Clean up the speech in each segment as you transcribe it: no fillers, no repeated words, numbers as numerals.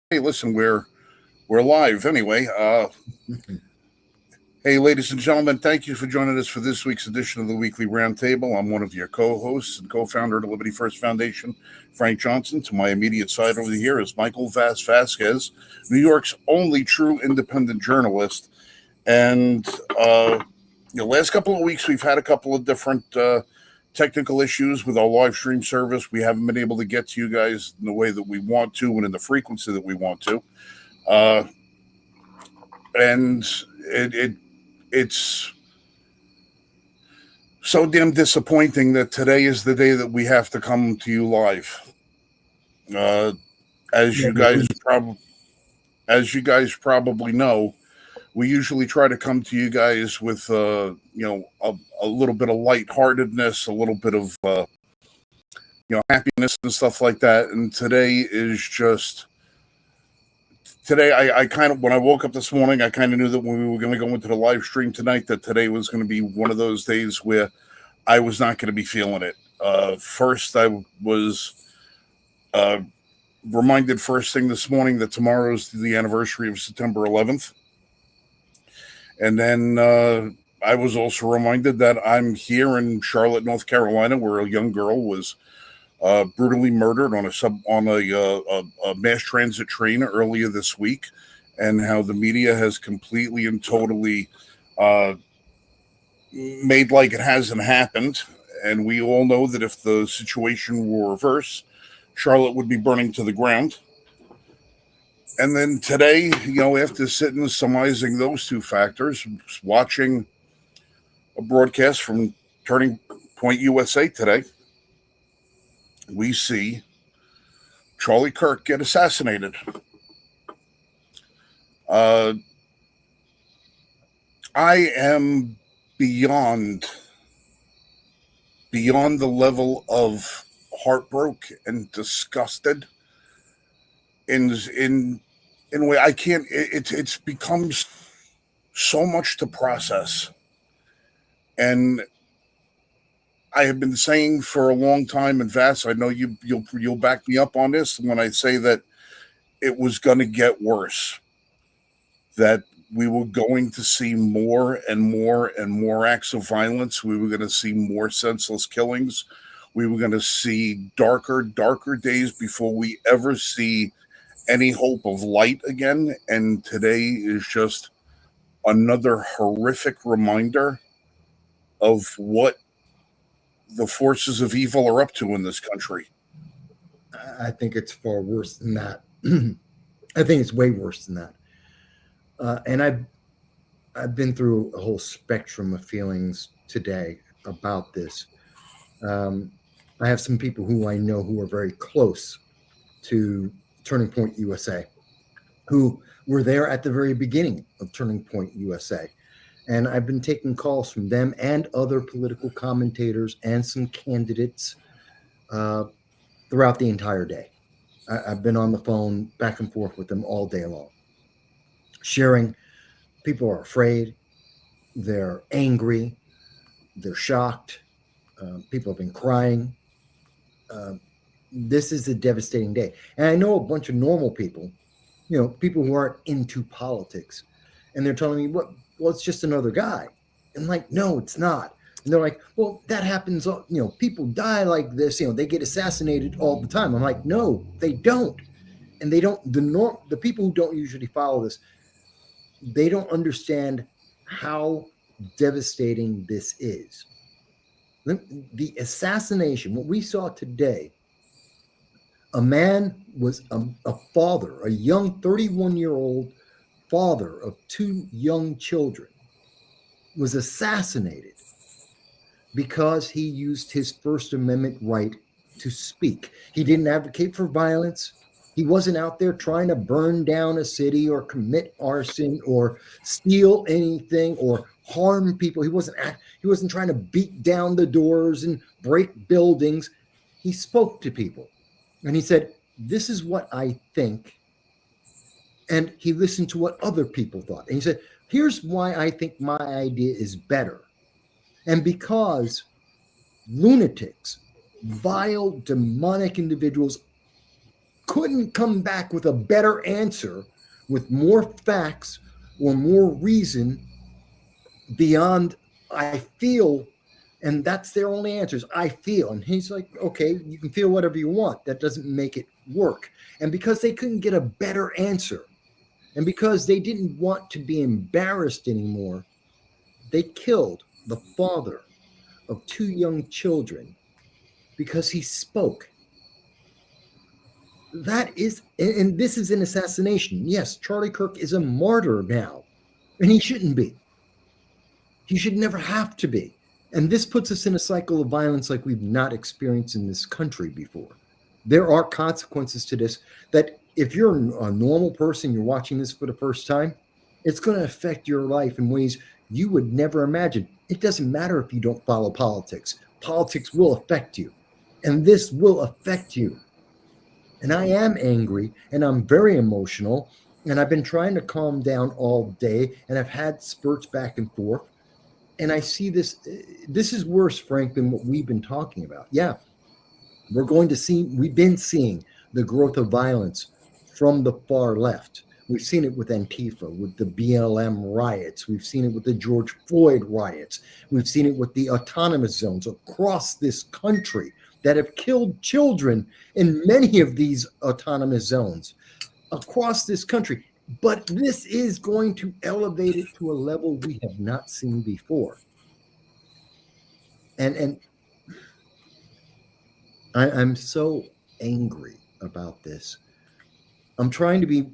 Hey, listen, we're live anyway. Hey, ladies and gentlemen, thank you for joining us for this week's edition of the Weekly Roundtable. I'm one of your co-hosts and co-founder of the Liberty First Foundation, Frank Johnson. To my immediate side over here is Michael Vass Vasquez, New York's only true independent journalist. And the last couple of weeks, we've had a couple of different technical issues with our live stream service. We haven't been able to get to you guys in the way that we want to and in the frequency that we want to. And it's so damn disappointing that today is the day that we have to come to you live. As you guys probably know, we usually try to come to you guys with a little bit of lightheartedness, a little bit of happiness and stuff like that. And today is just. Today, I kind of, when I woke up this morning, I kind of knew that when we were going to go into the live stream tonight, that today was going to be one of those days where I was not going to be feeling it. First, I was reminded first thing this morning that tomorrow's the anniversary of September 11th. And then I was also reminded that I'm here in Charlotte, North Carolina, where a young girl was brutally murdered on a mass transit train earlier this week, and how the media has completely and totally made like it hasn't happened. And we all know that if the situation were reversed, Charlotte would be burning to the ground. And then today, after sitting and surmising those two factors, watching a broadcast from Turning Point USA today, we see Charlie Kirk get assassinated. I am beyond the level of heartbroken and disgusted in a way I can't. It's becomes so much to process, and I have been saying for a long time, and Vass, I know you'll back me up on this when I say that it was going to get worse, that we were going to see more and more and more acts of violence. We were going to see more senseless killings. We were going to see darker days before we ever see any hope of light again. And today is just another horrific reminder of what the forces of evil are up to in this country. I think it's far worse than that. I think it's way worse than that. And I've been through a whole spectrum of feelings today about this. I have some people who I know who are very close to Turning Point USA, who were there at the very beginning of Turning Point USA. And I've been taking calls from them and other political commentators and some candidates throughout the entire day. I've been on the phone back and forth with them all day long, sharing. People are afraid. They're angry. They're shocked. People have been crying. This is a devastating day. And I know a bunch of normal people, people who aren't into politics, and they're telling me, well, it's just another guy. And like, no, it's not. And they're like, well, that happens. People die like this. They get assassinated all the time. I'm like, no, they don't. And they don't. The people who don't usually follow this, they don't understand how devastating this is. The assassination, what we saw today, a man was a father, a young 31-year-old father of two young children, was assassinated because he used his First Amendment right to speak. He didn't advocate for violence. He wasn't out there trying to burn down a city or commit arson or steal anything or harm people. He wasn't trying to beat down the doors and break buildings. He spoke to people and he said, this is what I think. And he listened to what other people thought. And he said, here's why I think my idea is better. And because lunatics, vile, demonic individuals couldn't come back with a better answer, with more facts or more reason beyond I feel, and that's their only answers. I feel. And he's like, okay, you can feel whatever you want. That doesn't make it work. And because they couldn't get a better answer, and because they didn't want to be embarrassed anymore, they killed the father of 2 young children because he spoke. That is, and this is an assassination. Yes, Charlie Kirk is a martyr now, and he shouldn't be. He should never have to be. And this puts us in a cycle of violence like we've not experienced in this country before. There are consequences to this that if you're a normal person, you're watching this for the first time, it's going to affect your life in ways you would never imagine. It doesn't matter if you don't follow politics. Politics will affect you, and this will affect you. And I am angry, and I'm very emotional, and I've been trying to calm down all day, and I've had spurts back and forth. And I see this is worse, Frank, than what we've been talking about. Yeah, we've been seeing the growth of violence from the far left. We've seen it with Antifa, with the BLM riots. We've seen it with the George Floyd riots. We've seen it with the autonomous zones across this country that have killed children in many of these autonomous zones across this country. But this is going to elevate it to a level we have not seen before. And I'm so angry about this. I'm trying to be,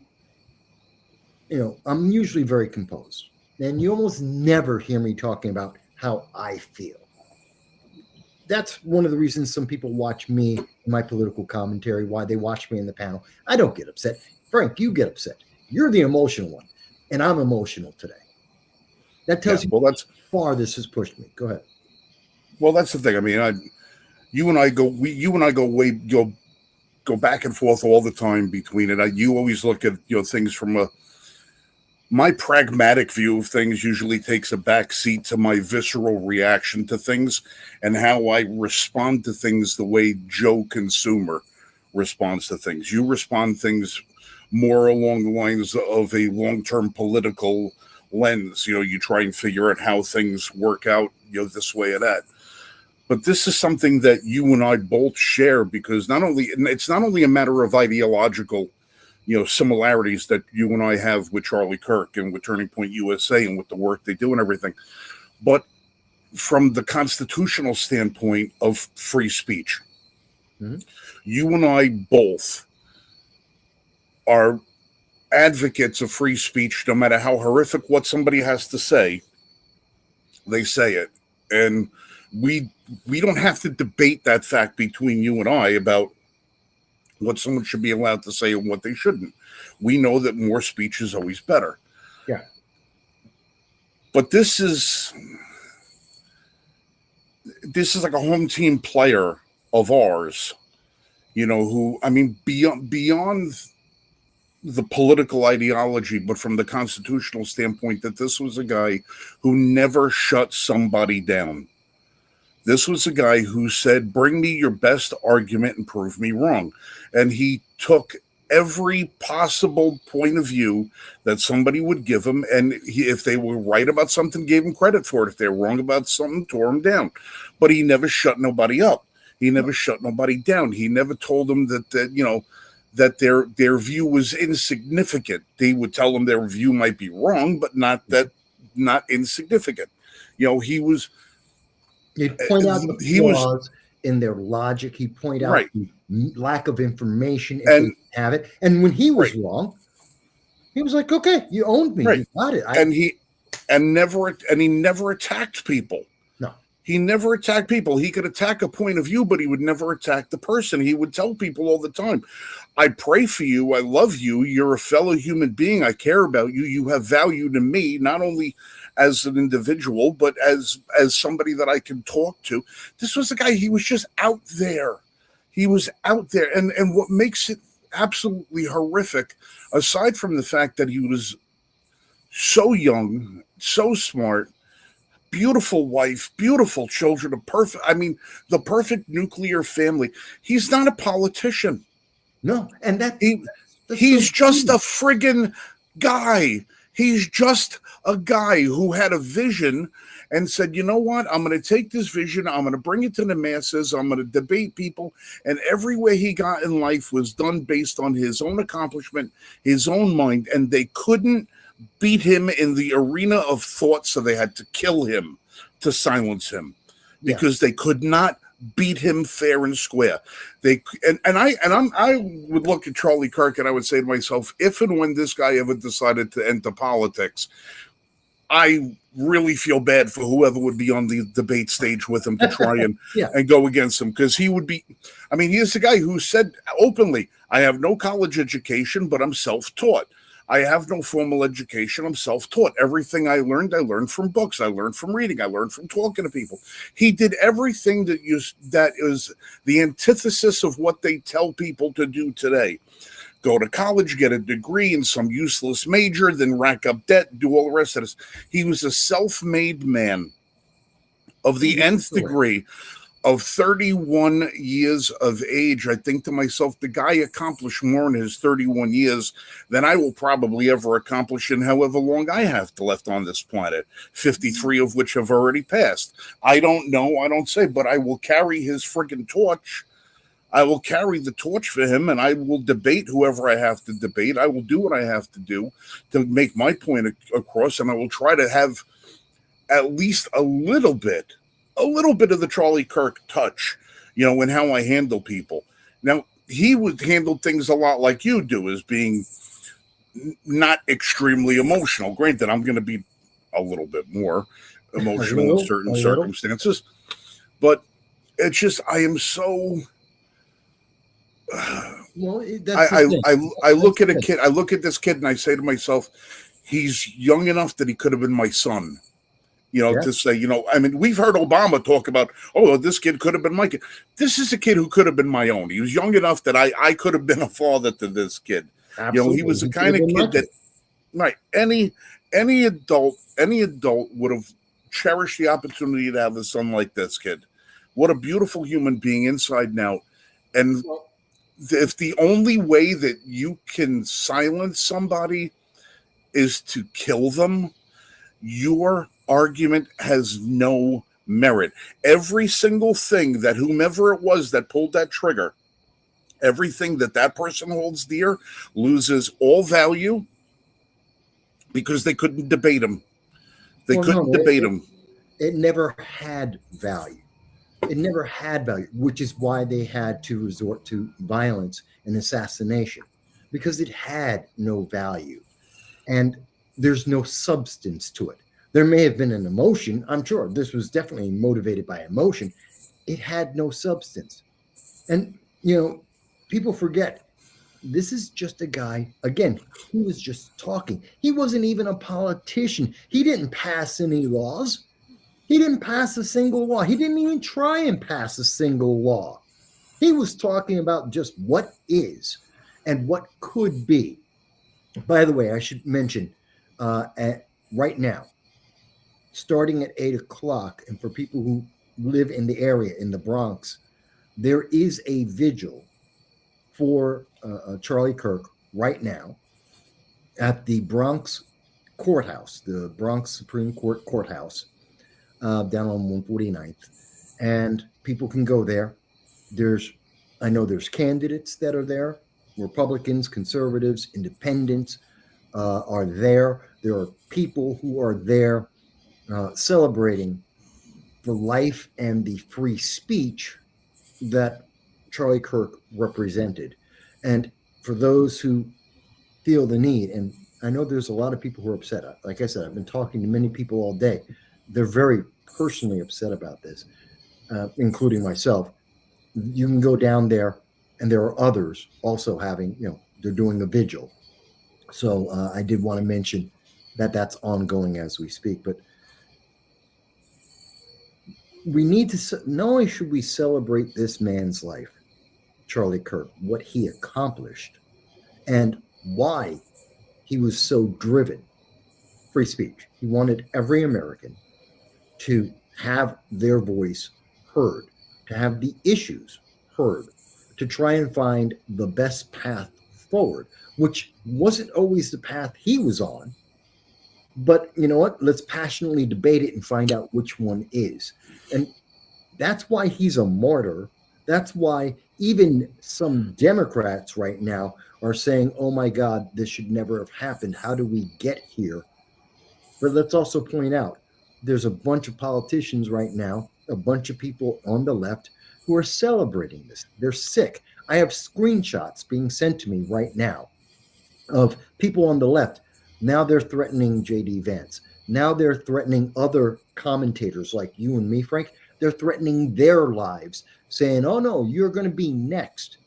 I'm usually very composed. And you almost never hear me talking about how I feel. That's one of the reasons some people watch me in my political commentary, why they watch me in the panel. I don't get upset. Frank, you get upset. You're the emotional one, and I'm emotional today. That tells you how far this has pushed me. Go ahead. Well, that's the thing. I mean, you and I go back and forth all the time between it. You always look at things from my pragmatic view of things. Usually takes a back seat to my visceral reaction to things and how I respond to things the way Joe consumer responds to things. You respond things more along the lines of a long-term political lens. You try and figure out how things work out, this way or that. But this is something that you and I both share, because it's not only a matter of ideological, similarities that you and I have with Charlie Kirk and with Turning Point USA and with the work they do and everything, but from the constitutional standpoint of free speech. Mm-hmm. You and I both are advocates of free speech. No matter how horrific what somebody has to say, they say it. And we don't have to debate that fact between you and I about what someone should be allowed to say and what they shouldn't. We know that more speech is always better. Yeah. But this is like a home team player of ours, who, I mean, beyond the political ideology, but from the constitutional standpoint, that this was a guy who never shut somebody down. This was a guy who said, bring me your best argument and prove me wrong. And he took every possible point of view that somebody would give him. And if they were right about something, gave him credit for it. If they were wrong about something, tore him down. But he never shut nobody up. He never shut nobody down. He never told them that their view was insignificant. They would tell them their view might be wrong, but not insignificant. He'd point out the flaws in their logic. He'd point out the lack of information if they have it. And when he was wrong, he was like, "Okay, you owned me. You got it." He never attacked people. No, he never attacked people. He could attack a point of view, but he would never attack the person. He would tell people all the time, "I pray for you. I love you. You're a fellow human being. I care about you. You have value to me, not only as an individual, but as somebody that I can talk to." This was a guy, he was just out there. He was out there. And what makes it absolutely horrific, aside from the fact that he was so young, so smart, beautiful wife, beautiful children, the perfect nuclear family. He's not a politician. No, and He that's he's so just a true. friggin' guy. He's just a guy who had a vision and said, you know what? I'm going to take this vision. I'm going to bring it to the masses. I'm going to debate people. And every way he got in life was done based on his own accomplishment, his own mind. And they couldn't beat him in the arena of thought. So they had to kill him to silence him Yeah. because they could not beat him fair and square. I would look at Charlie Kirk and I would say to myself, if and when this guy ever decided to enter politics, I really feel bad for whoever would be on the debate stage with him to try Yeah. and go against him, because he would be. I mean, he's the guy who said openly, "I have no college education, but I'm self-taught. I have no formal education. I'm self-taught. Everything I learned from books. I learned from reading. I learned from talking to people." He did everything that is the antithesis of what they tell people to do today. Go to college, get a degree in some useless major, then rack up debt, do all the rest of this. He was a self-made man of the nth Literally. degree, of 31 years of age. I think to myself, the guy accomplished more in his 31 years than I will probably ever accomplish in however long I have left on this planet, 53 of which have already passed. I don't know, I don't say, but I will carry his friggin' torch. I will carry the torch for him, and I will debate whoever I have to debate. I will do what I have to do to make my point across, and I will try to have at least a little bit of the Charlie Kirk touch, in how I handle people. Now, he would handle things a lot like you do, as being not extremely emotional. Granted, I'm going to be a little bit more emotional in certain A little. circumstances, but it's just I am so. Well, that's the thing. I look at a kid. I look at this kid, and I say to myself, he's young enough that he could have been my son. Yeah. To say, I mean, we've heard Obama talk about, oh, this kid could have been my kid. This is a kid who could have been my own. He was young enough that I could have been a father to this kid. Absolutely. He was the kind of kid that, right, any adult would have cherished the opportunity to have a son like this kid. What a beautiful human being inside and out. And if the only way that you can silence somebody is to kill them, your argument has no merit. Every single thing that whomever it was that pulled that trigger, everything that person holds dear loses all value because they couldn't debate him. They couldn't debate him. It never had value. It never had value, which is why they had to resort to violence and assassination, because it had no value. And there's no substance to it. There may have been an emotion. I'm sure this was definitely motivated by emotion. It had no substance. And, people forget this is just a guy, again, who was just talking. He wasn't even a politician. He didn't pass any laws. He didn't pass a single law. He didn't even try and pass a single law. He was talking about just what is and what could be. By the way, I should mention, right now, starting at 8 o'clock, and for people who live in the area, in the Bronx, there is a vigil for Charlie Kirk right now at the Bronx courthouse, the Bronx Supreme Court courthouse, down on 149th. And people can go there. I know there's candidates that are there. Republicans, conservatives, independents are there. There are people who are there celebrating the life and the free speech that Charlie Kirk represented. And for those who feel the need, and I know there's a lot of people who are upset. Like I said, I've been talking to many people all day. They're very personally upset about this, including myself. You can go down there, and there are others also having, they're doing a vigil. So I did want to mention that that's ongoing as we speak. But we need to, not only should we celebrate this man's life, Charlie Kirk, what he accomplished, and why he was so driven. Free speech. He wanted every American to have their voice heard, to have the issues heard, to try and find the best path forward, which wasn't always the path he was on. But you know what? Let's passionately debate it and find out which one is. And that's why he's a martyr. That's why even some Democrats right now are saying, oh my God, this should never have happened. How do we get here? But let's also point out there's a bunch of politicians right now, a bunch of people on the left who are celebrating this. They're sick. I have screenshots being sent to me right now of people on the left. Now they're threatening J.D. Vance. Now they're threatening other commentators like you and me, Frank. They're threatening their lives, saying, oh no, you're going to be next,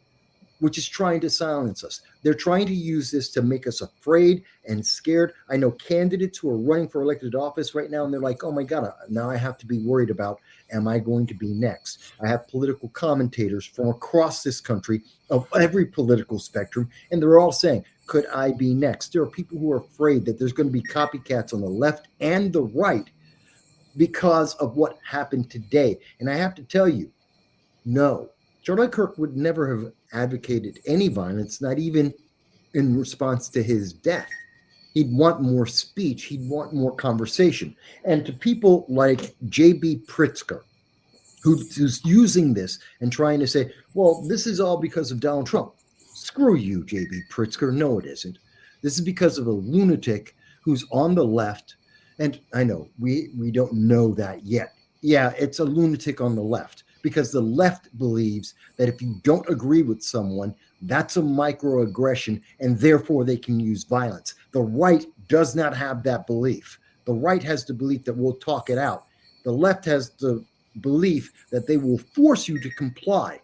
which is trying to silence us. They're trying to use this to make us afraid and scared. I know candidates who are running for elected office right now, and they're like, oh my God, now I have to be worried about, am I going to be next? I have political commentators from across this country of every political spectrum, and they're all saying, could I be next? There are people who are afraid that there's going to be copycats on the left and the right because of what happened today. And I have to tell you, no, Charlie Kirk would never have advocated any violence, not even in response to his death. He'd want more speech. He'd want more conversation. And to people like J.B. Pritzker, who's using this and trying to say, well, this is all because of Donald Trump. Screw you, J.B. Pritzker. No, it isn't. This is because of a lunatic who's on the left. And I know we don't know that yet. Yeah, it's a lunatic on the left because the left believes that if you don't agree with someone, that's a microaggression and therefore they can use violence. The right does not have that belief. The right has the belief that we'll talk it out. The left has the belief that they will force you to comply.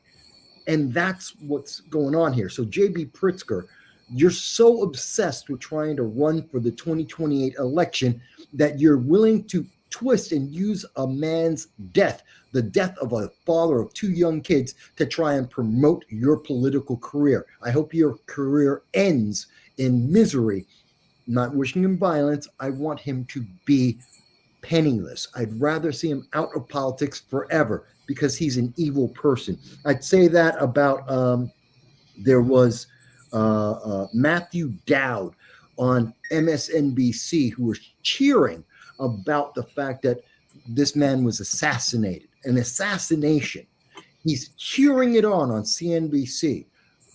And that's what's going on here. So J.B. Pritzker, you're so obsessed with trying to run for the 2028 election that you're willing to twist and use a man's death, the death of a father of two young kids, to try and promote your political career. I hope your career ends in misery. Not wishing him violence. I want him to be penniless. I'd rather see him out of politics forever because he's an evil person. I'd say that about there was Matthew Dowd on MSNBC who was cheering about the fact that this man was assassinated, an assassination. He's cheering it on CNBC.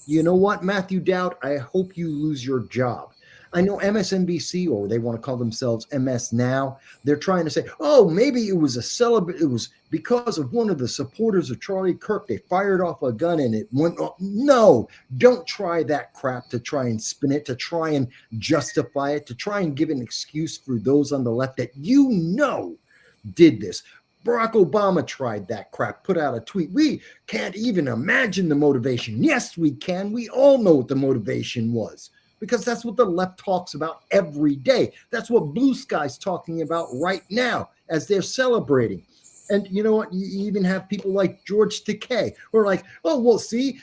You know what, Matthew Dowd? I hope you lose your job. I know MSNBC, or they want to call themselves MS Now, they're trying to say, oh, maybe it was it was because of one of the supporters of Charlie Kirk. They fired off a gun and it went off. No, don't try that crap to try and spin it, to try and justify it, to try and give an excuse for those on the left that you know did this. Barack Obama tried that crap, put out a tweet. We can't even imagine the motivation. Yes, we can. We all know what the motivation was, because that's what the left talks about every day. That's what Blue Sky's talking about right now as they're celebrating. And you know what? You even have people like George Takei who are like, oh, well, see,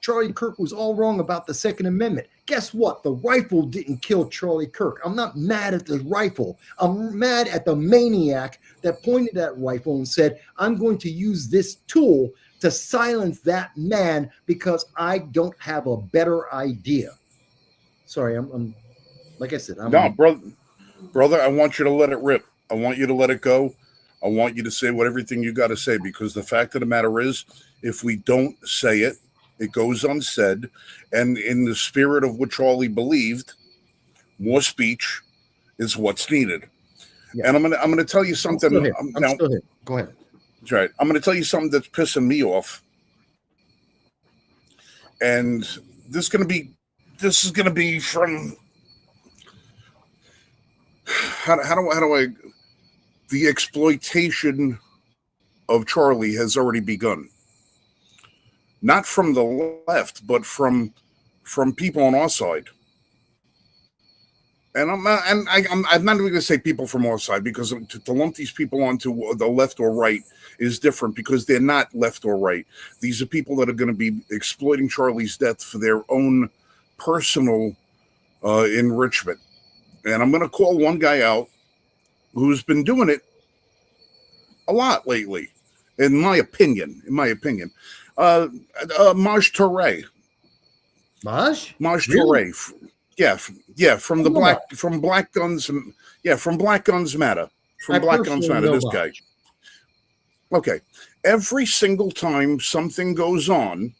Charlie Kirk was all wrong about the Second Amendment. Guess what? The rifle didn't kill Charlie Kirk. I'm not mad at the rifle. I'm mad at the maniac that pointed that rifle and said, I'm going to use this tool to silence that man because I don't have a better idea. Sorry, I'm like I said. Brother, I want you to let it rip. I want you to let it go. I want you to say everything you got to say, because the fact of the matter is, if we don't say it, it goes unsaid. And in the spirit of what Charlie believed, more speech is what's needed. Yeah. And I'm gonna tell you something. I'm still here. Go ahead. That's right. I'm gonna tell you something that's pissing me off. And this is gonna be from how do I the exploitation of Charlie has already begun. Not from the left, but from people on our side. And I'm not even going to say people from our side, because to lump these people onto the left or right is different, because they're not left or right. These are people that are going to be exploiting Charlie's death for their own personal enrichment. And I'm going to call one guy out who's been doing it a lot lately. In my opinion. Maj Touré. Maj? Maj Really? Touré. Yeah, from the Maj. Black Guns. Yeah, from Black Guns Matter. I From Black Guns personally Matter. know This guy. Maj. Okay. Every single time something goes on,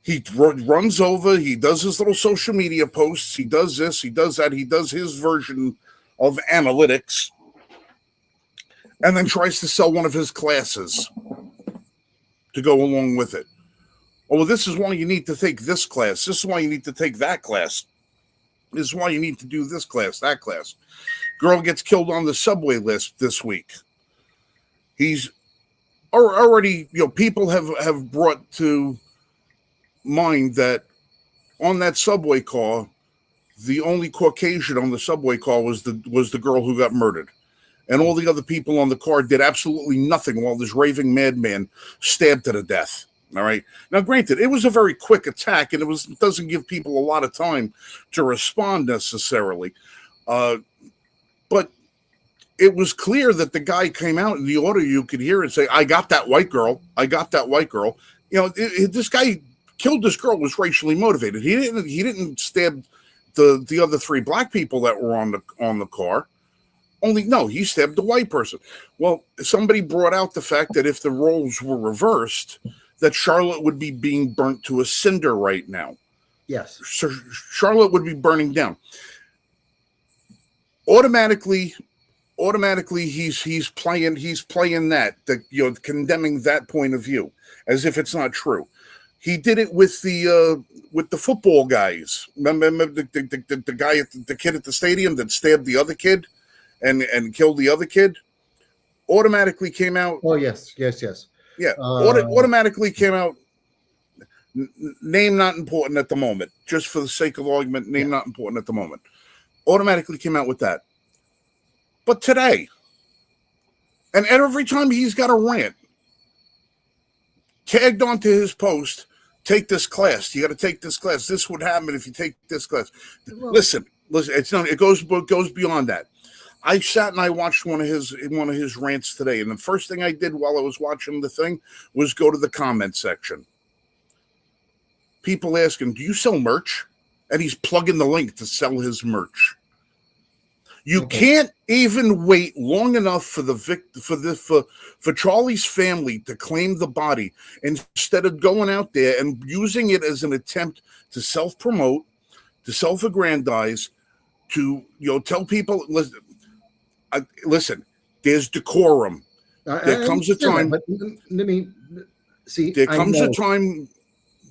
he runs over, he does his little social media posts, he does this, he does that, he does his version of analytics, and then tries to sell one of his classes to go along with it. Oh, well, this is why you need to take this class. This is why you need to take that class. This is why you need to do this class, that class. Girl gets killed on the subway list this week. He's already, people have brought to mind that on that subway car, the only Caucasian on the subway car was the girl who got murdered. And all the other people on the car did absolutely nothing while this raving madman stabbed her to death. All right. Now, granted, it was a very quick attack, and it doesn't give people a lot of time to respond necessarily. But it was clear that the guy came out in the audio. You could hear it say, "I got that white girl. I got that white girl." This guy killed this girl was racially motivated. He didn't stab the other three black people that were on the car. He stabbed the white person. Well, somebody brought out the fact that if the roles were reversed, that Charlotte would be being burnt to a cinder right now. Yes. So Charlotte would be burning down. Automatically he's playing that condemning that point of view as if it's not true. He did it with the football guys. Remember the guy the kid at the stadium that stabbed the other kid and killed the other kid? Automatically came out. Oh, yes. Yeah, automatically came out. Name not important at the moment. Just for the sake of argument, name not important at the moment. Automatically came out with that. But today, and every time he's got a rant, tagged onto his post, take this class. You got to take this class. This would happen if you take this class. Well, listen. It goes beyond that. I sat and I watched one of his rants today, and the first thing I did while I was watching the thing was go to the comment section. People asking, "Do you sell merch?" And he's plugging the link to sell his merch. You can't even wait long enough for Charlie's family to claim the body instead of going out there and using it as an attempt to self-promote, to self-aggrandize, to tell people, listen, there's decorum. There comes a time. But let me see. There comes a time.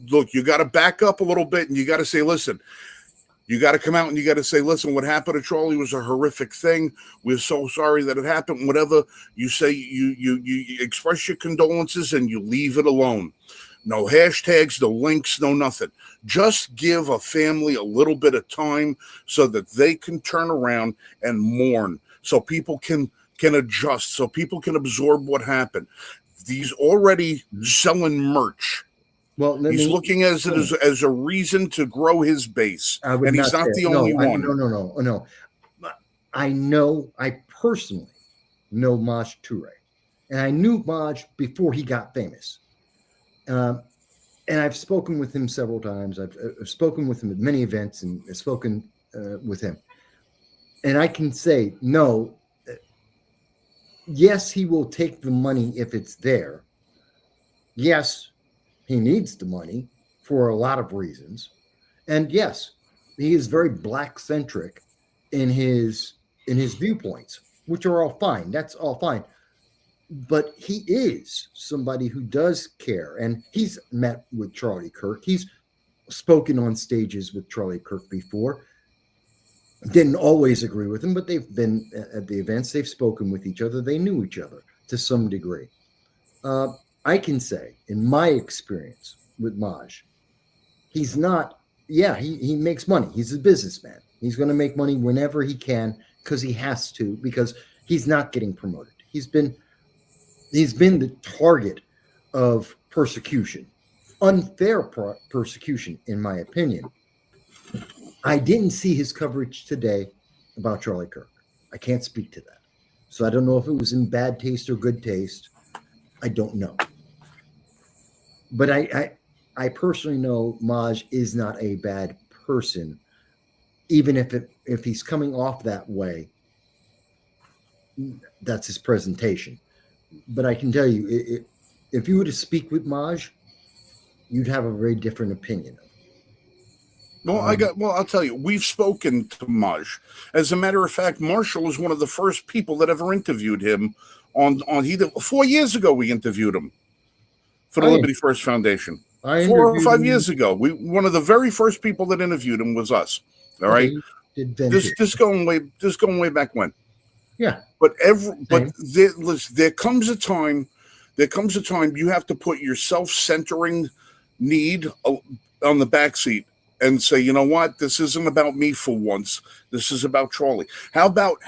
Look, you got to back up a little bit, and you got to say, listen. You got to come out and you got to say, listen, what happened to Charlie was a horrific thing. We're so sorry that it happened. Whatever you say, you express your condolences and you leave it alone. No hashtags, no links, no nothing. Just give a family a little bit of time so that they can turn around and mourn, so people can adjust, so people can absorb what happened. He's already selling merch. Well, he's looking as a reason to grow his base, and he's not the only one. No. I personally know Maj Touré, and I knew Maj before he got famous. And I've spoken with him several times. I've spoken with him at many events and spoken with him. And I can say, no, yes, he will take the money if it's there. Yes, he needs the money for a lot of reasons. And yes, he is very black-centric in his viewpoints, which are all fine. That's all fine. But he is somebody who does care. And he's met with Charlie Kirk. He's spoken on stages with Charlie Kirk before. Didn't always agree with him, but they've been at the events. They've spoken with each other. They knew each other to some degree. I can say, in my experience with Maj, he's not, he makes money. He's a businessman. He's going to make money whenever he can because he has to, because he's not getting promoted. He's been the target of persecution, unfair persecution, in my opinion. I didn't see his coverage today about Charlie Kirk. I can't speak to that. So I don't know if it was in bad taste or good taste. I don't know. But I personally know Maj is not a bad person, even if he's coming off that way. That's his presentation. But I can tell you, if you were to speak with Maj, you'd have a very different opinion. Well, I'll tell you, we've spoken to Maj. As a matter of fact, Marshall was one of the first people that ever interviewed him on 4 years ago. We interviewed him for the Liberty First Foundation. 4 or 5 years ago, one of the very first people that interviewed him was us. All right, this going way back when. Yeah, but there comes a time you have to put your self-centering need on the backseat and say, you know what, this isn't about me for once. This is about Charlie. How about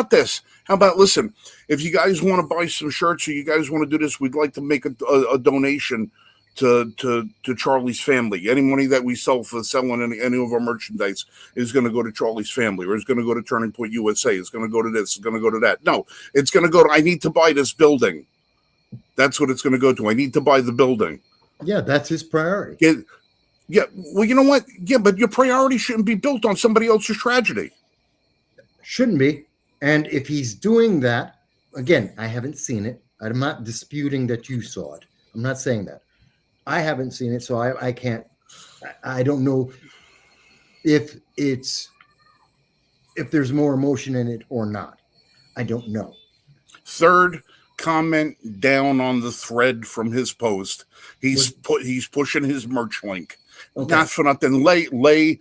this? How about, listen, if you guys want to buy some shirts or you guys want to do this, we'd like to make a donation to Charlie's family. Any money that we sell for selling any of our merchandise is going to go to Charlie's family, or is going to go to Turning Point USA. It's going to go to this. It's going to go to that. No, it's going to go to, I need to buy this building. That's what it's going to go to. I need to buy the building. Yeah, that's his priority. Yeah. Well, you know what? Yeah, but your priority shouldn't be built on somebody else's tragedy. Shouldn't be. And if he's doing that, again, I haven't seen it. I'm not disputing that you saw it. I'm not saying that. I haven't seen it, so I can't. I don't know if there's more emotion in it or not. I don't know. Third comment down on the thread from his post. He's pushing his merch link. Okay. Not for nothing. Lay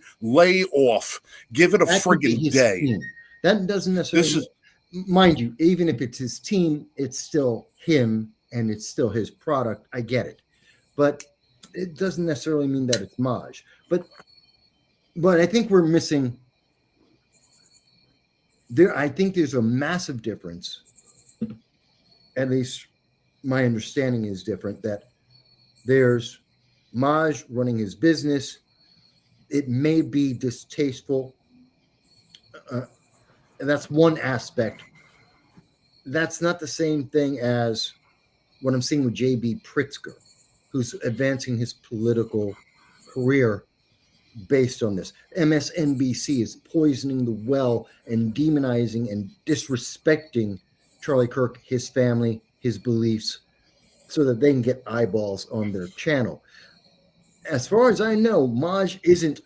off. Give it a friggin' day. Team. That doesn't necessarily. Mind you, even if it's his team, it's still him and it's still his product. I get it. But it doesn't necessarily mean that it's Maj. But I think we're missing there. I think there's a massive difference. At least my understanding is different, that there's Maj running his business. It may be distasteful. And that's one aspect. That's not the same thing as what I'm seeing with J.B. Pritzker, who's advancing his political career based on this. MSNBC is poisoning the well and demonizing and disrespecting Charlie Kirk, his family, his beliefs, so that they can get eyeballs on their channel. As far as I know, Maj isn't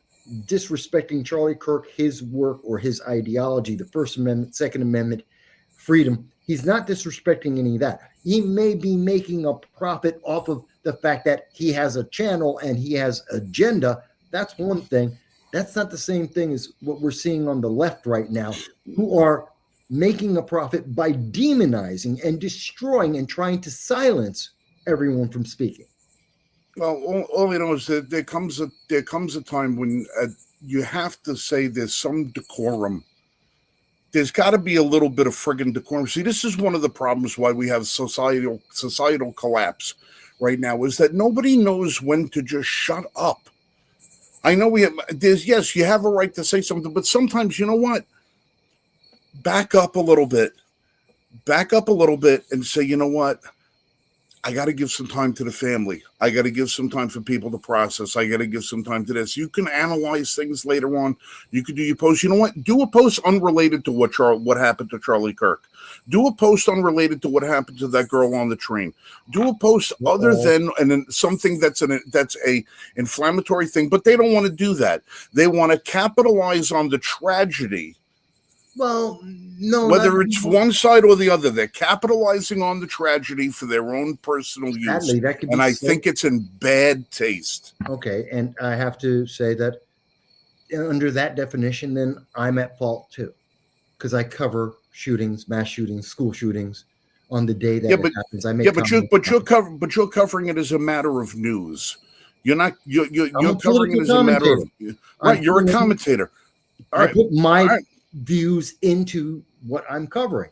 disrespecting Charlie Kirk, his work, or his ideology, the First Amendment, Second Amendment, freedom. He's not disrespecting any of that. He may be making a profit off of the fact that he has a channel and he has agenda. That's one thing. That's not the same thing as what we're seeing on the left right now, who are making a profit by demonizing and destroying and trying to silence everyone from speaking. Well, all you know is that there comes a time when you have to say there's some decorum. There's got to be a little bit of friggin' decorum. See, this is one of the problems why we have societal collapse right now, is that nobody knows when to just shut up. I know yes, you have a right to say something, but sometimes, you know what? Back up a little bit and say, you know what? I got to give some time to the family. I got to give some time for people to process. I got to give some time to this. You can analyze things later on. You could do your post. You know what? Do a post unrelated to what happened to Charlie Kirk. Do a post unrelated to what happened to that girl on the train. Do a post other than something that's a inflammatory thing. But they don't want to do that. They want to capitalize on the tragedy. Well, no. Whether it's one side or the other, they're capitalizing on the tragedy for their own personal use. And I think it's in bad taste. Okay, and I have to say that under that definition, then I'm at fault too, because I cover shootings, mass shootings, school shootings on the day that it happens. But you're covering it as a matter of news. You're not. You're covering it as a matter of right. You're a commentator. I put my views into what I'm covering.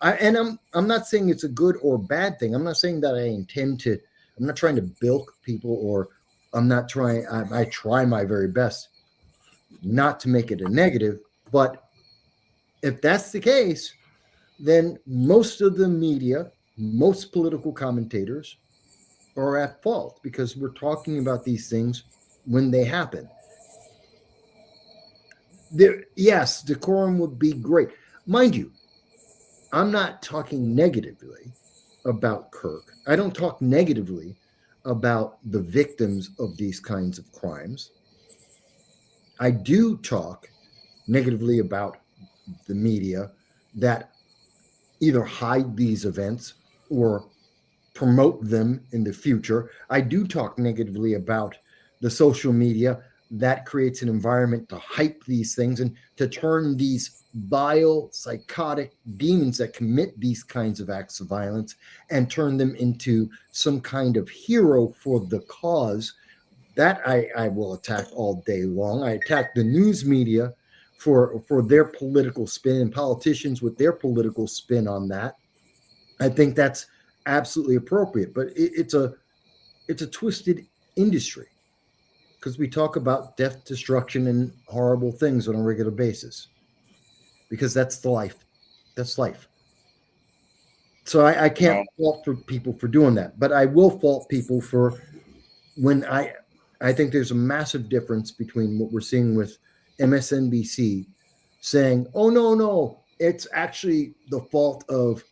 I'm not saying it's a good or bad thing. I'm not saying that I'm not trying to bilk people, or I try my very best not to make it a negative. But if that's the case, then most of the media, most political commentators are at fault because we're talking about these things when they happen. Yes, decorum would be great. Mind you, I'm not talking negatively about Kirk. I don't talk negatively about the victims of these kinds of crimes. I do talk negatively about the media that either hide these events or promote them in the future. I do talk negatively about the social media that creates an environment to hype these things and to turn these vile, psychotic demons that commit these kinds of acts of violence and turn them into some kind of hero for the cause. That I will attack all day long. I attack the news media for their political spin and politicians with their political spin on that. I think that's absolutely appropriate, but it's a twisted industry because we talk about death, destruction, and horrible things on a regular basis because that's the life. That's life. So I can't fault for people for doing that, but I will fault people for when I think there's a massive difference between what we're seeing with MSNBC saying, "Oh no, it's actually the fault of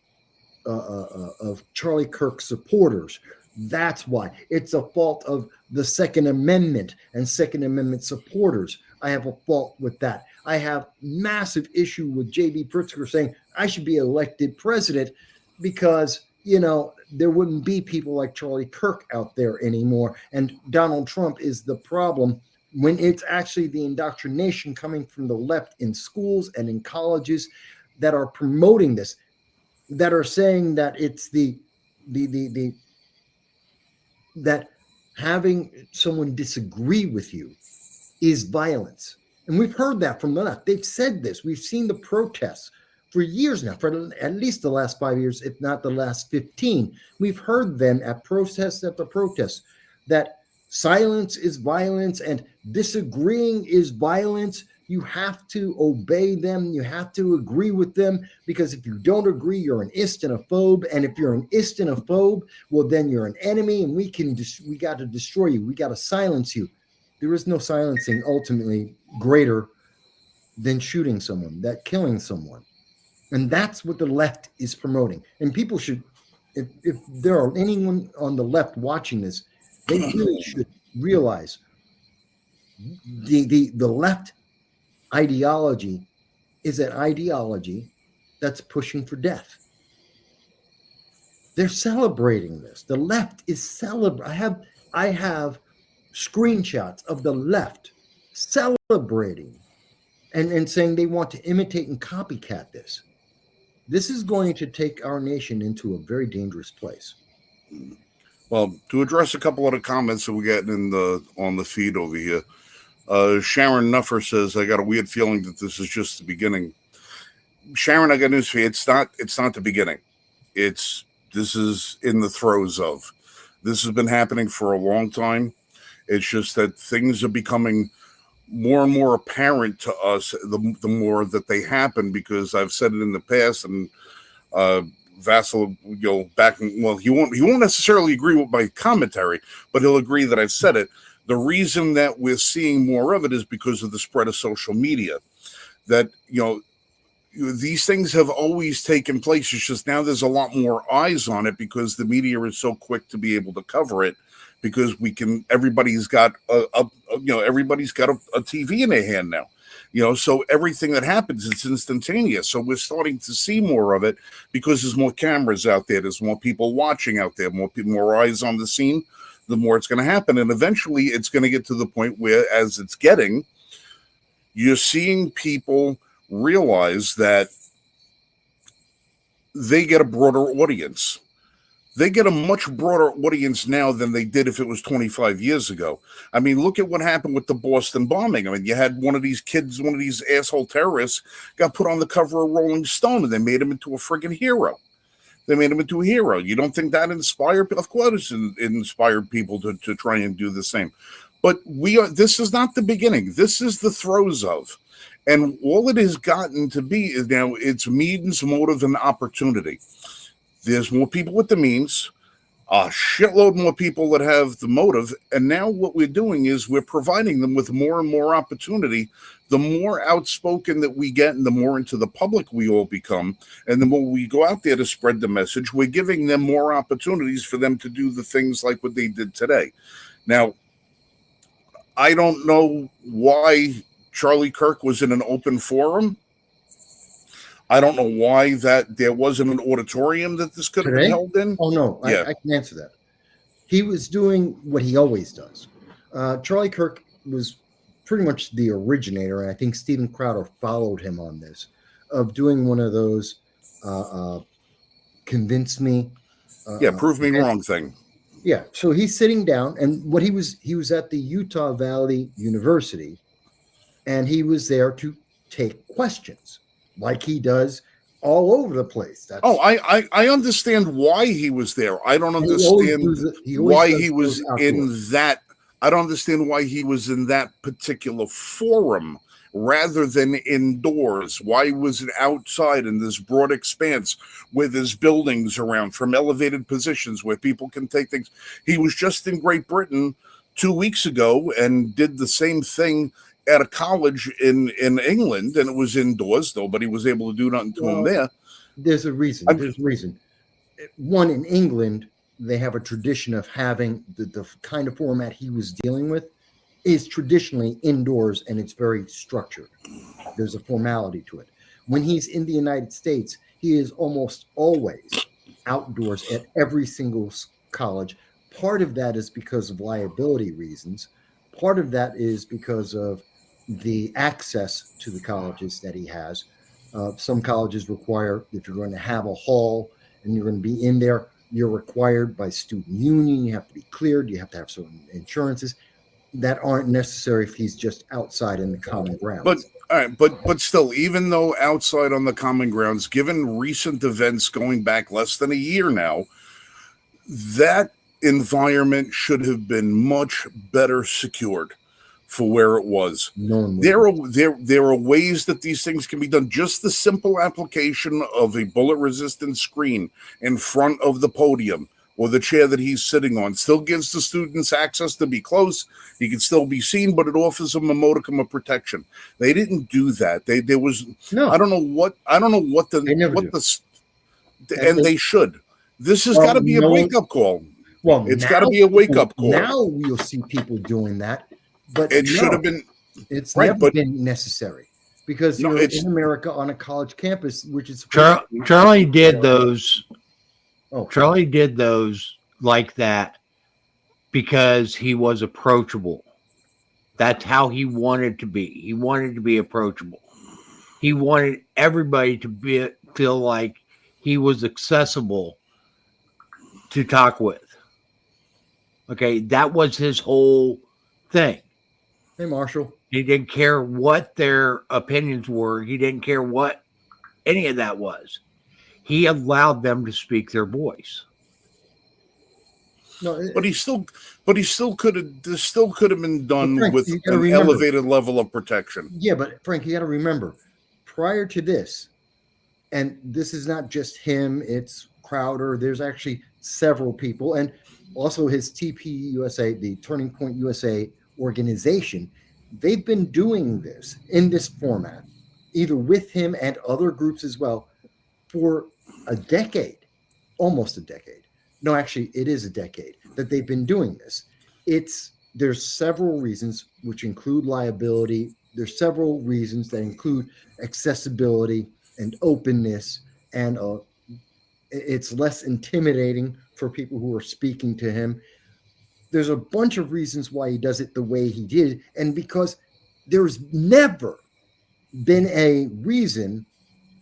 Charlie Kirk supporters. That's why it's a fault of the Second Amendment and Second Amendment supporters. I have a fault with that. I have massive issue with J.B. Pritzker saying I should be elected president because there wouldn't be people like Charlie Kirk out there anymore. And Donald Trump is the problem when it's actually the indoctrination coming from the left in schools and in colleges that are promoting this, that are saying that it's that having someone disagree with you is violence. And we've heard that from the left. They've said this. We've seen the protests for years now, for at least the last 5 years, if not the last 15. We've heard them at protest after protest that silence is violence and disagreeing is violence. You have to obey them. You have to agree with them, because if you don't agree, you're an istinophobe. And if you're an istinophobe, well, then you're an enemy, and we got to destroy you. We got to silence you. There is no silencing ultimately greater than shooting someone, that killing someone. And that's what the left is promoting. And people should, if there are anyone on the left watching this, they really should realize the left ideology is an ideology that's pushing for death. They're celebrating this. The left is celebrating. I have screenshots of the left celebrating and saying they want to imitate and copycat this. This is going to take our nation into a very dangerous place. Well, to address a couple of the comments that we're getting on the feed over here, Sharon Nuffer says, "I got a weird feeling that this is just the beginning." Sharon, I got news for you. It's not the beginning. This is in the throes of. This has been happening for a long time. It's just that things are becoming more and more apparent to us the more that they happen, because I've said it in the past, and Vassal, he won't necessarily agree with my commentary, but he'll agree that I've said it. The reason that we're seeing more of it is because of the spread of social media. That, these things have always taken place. It's just now there's a lot more eyes on it because the media is so quick to be able to cover it, because everybody's got a TV in their hand now. So everything that happens, it's instantaneous. So we're starting to see more of it because there's more cameras out there. There's more people watching out there, more eyes on the scene, the more it's going to happen. And eventually it's going to get to the point where, as it's getting, you're seeing people realize that they get a broader audience. They get a much broader audience now than they did if it was 25 years ago. I mean, look at what happened with the Boston bombing. I mean, you had one of these kids, one of these asshole terrorists got put on the cover of Rolling Stone, and they made him into a friggin' hero. They made him into a hero. You don't think that inspired? Of course it inspired people to try and do the same. But this is not the beginning. This is the throes of. And all it has gotten to be is now it's means, motive, and opportunity. There's more people with the means, a shitload more people that have the motive, and now what we're doing is we're providing them with more and more opportunity. The more outspoken that we get and the more into the public we all become, and the more we go out there to spread the message, we're giving them more opportunities for them to do the things like what they did today. Now, I don't know why Charlie Kirk was in an open forum. I don't know why that there wasn't an auditorium that this could have been held in. Oh, no, Yeah. I can answer that. He was doing what he always does. Charlie Kirk was pretty much the originator, and I think Steven Crowder followed him on this, of doing one of those convince me. Prove me wrong thing. Yeah, so he's sitting down, and what he was at the Utah Valley University, and he was there to take questions, like he does all over the place. I understand why he was there. I don't understand why he was in that. I don't understand why he was in that particular forum rather than indoors. Why was it outside in this broad expanse where there's buildings around from elevated positions where people can take things? He was just in Great Britain 2 weeks ago and did the same thing at a college in England, and it was indoors. Nobody was able to do nothing to him there. There's a reason. There's a reason. One, in England, they have a tradition of having the kind of format he was dealing with is traditionally indoors, and it's very structured. There's a formality to it. When he's in the United States, he is almost always outdoors at every single college. Part of that is because of liability reasons. Part of that is because of the access to the colleges that he has. Some colleges require, if you're going to have a hall and you're going to be in there, you're required by student union. You have to be cleared. You have to have certain insurances that aren't necessary if he's just outside in the common grounds. But all right, but still, even though outside on the common grounds, given recent events going back less than a year now, that environment should have been much better secured for where it was. There are ways that these things can be done. Just the simple application of a bullet-resistant screen in front of the podium or the chair that he's sitting on still gives the students access to be close. He can still be seen, but it offers them a modicum of protection. They didn't do that. There was no. I don't know what they should. This has got to be a wake-up call. Well, it's got to be a wake-up call. Now we'll see people doing that, but it should have been. It's never been necessary because you're in America on a college campus, which is Charlie did those. Charlie did those like that because he was approachable. That's how he wanted to be. He wanted to be approachable. He wanted everybody to feel like he was accessible to talk with. Okay, that was his whole thing. Hey, Marshall. He didn't care what their opinions were. He didn't care what any of that was. He allowed them to speak their voice. No, but he still could have. This still could have been done with an elevated level of protection. Yeah, but Frank, you got to remember, prior to this, and this is not just him; it's Crowder. There's actually several people, and also his TP USA, the Turning Point USA organization. They've been doing this in this format, either with him and other groups as well, for a decade, almost a decade. No, actually, it is a decade that they've been doing this. There's several reasons, which include liability. There's several reasons that include accessibility and openness, and it's less intimidating for people who are speaking to him. There's a bunch of reasons why he does it the way he did, and because there's never been a reason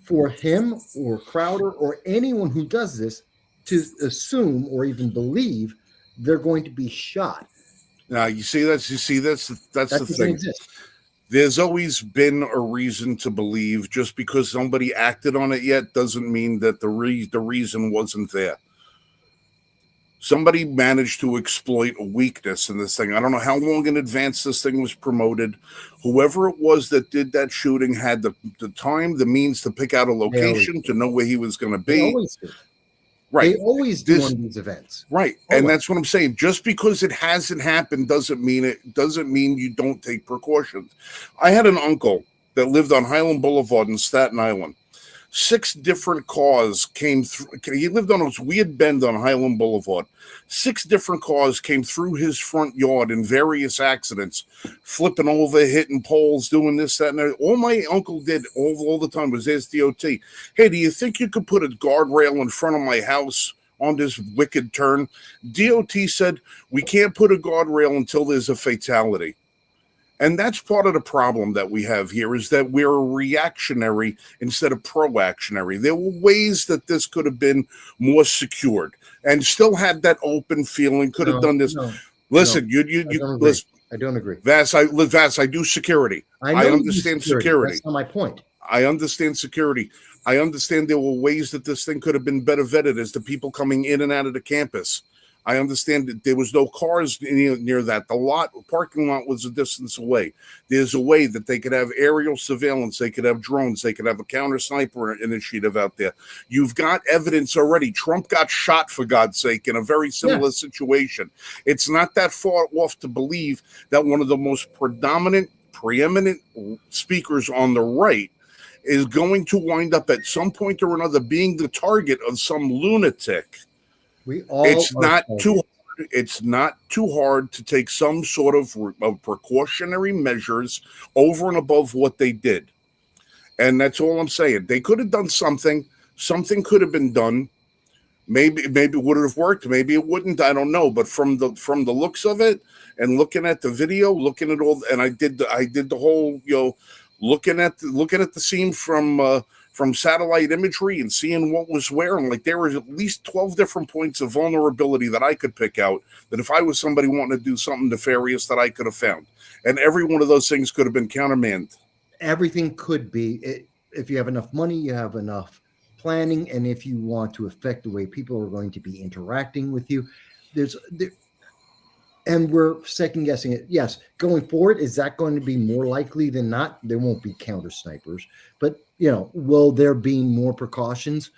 for him or Crowder or anyone who does this to assume or even believe they're going to be shot. Now that's the thing. There's always been a reason to believe. Just because somebody acted on it yet doesn't mean that the reason wasn't there. somebody managed to exploit a weakness in this thing. I don't know how long in advance this thing was promoted. Whoever it was that did that shooting had the time, the means to pick out a location, to know where he was going to be. They always do. Right. They always do on these events. Right. Always. And that's what I'm saying. Just because it hasn't happened doesn't mean you don't take precautions. I had an uncle that lived on Highland Boulevard in Staten Island. 6 different cars came through. He lived on a weird bend on Highland Boulevard. 6 different cars came through his front yard in various accidents, flipping over, hitting poles, doing this, that, and that. All my uncle did all the time was ask DOT, hey, do you think you could put a guardrail in front of my house on this wicked turn? DOT said, we can't put a guardrail until there's a fatality. And that's part of the problem that we have here, is that we're reactionary instead of proactionary. There were ways that this could have been more secured and still had that open feeling, could have done this. Listen, listen. I don't agree. Vass, I do security. I understand security. That's not my point. I understand security. I understand there were ways that this thing could have been better vetted as to people coming in and out of the campus. I understand that there was no cars near that. The parking lot was a distance away. There's a way that they could have aerial surveillance. They could have drones. They could have a counter sniper initiative out there. You've got evidence already. Trump got shot, for God's sake, in a very similar situation. It's not that far off to believe that one of the most preeminent speakers on the right is going to wind up at some point or another being the target of some lunatic. It's not too hard to take some sort of precautionary measures over and above what they did. And that's all I'm saying. They could have done something. Something could have been done. Maybe it would have worked. Maybe it wouldn't. I don't know. But from the looks of it and looking at the video, looking at all, and I did the whole, looking at the scene from satellite imagery and seeing what was where, and like there were at least 12 different points of vulnerability that I could pick out, that if I was somebody wanting to do something nefarious, that I could have found. And every one of those things could have been countermanded. Everything could be. If you have enough money, you have enough planning, and if you want to affect the way people are going to be interacting with you, and we're second guessing it. Yes, going forward, is that going to be more likely than not? There won't be counter snipers, but will there be more precautions?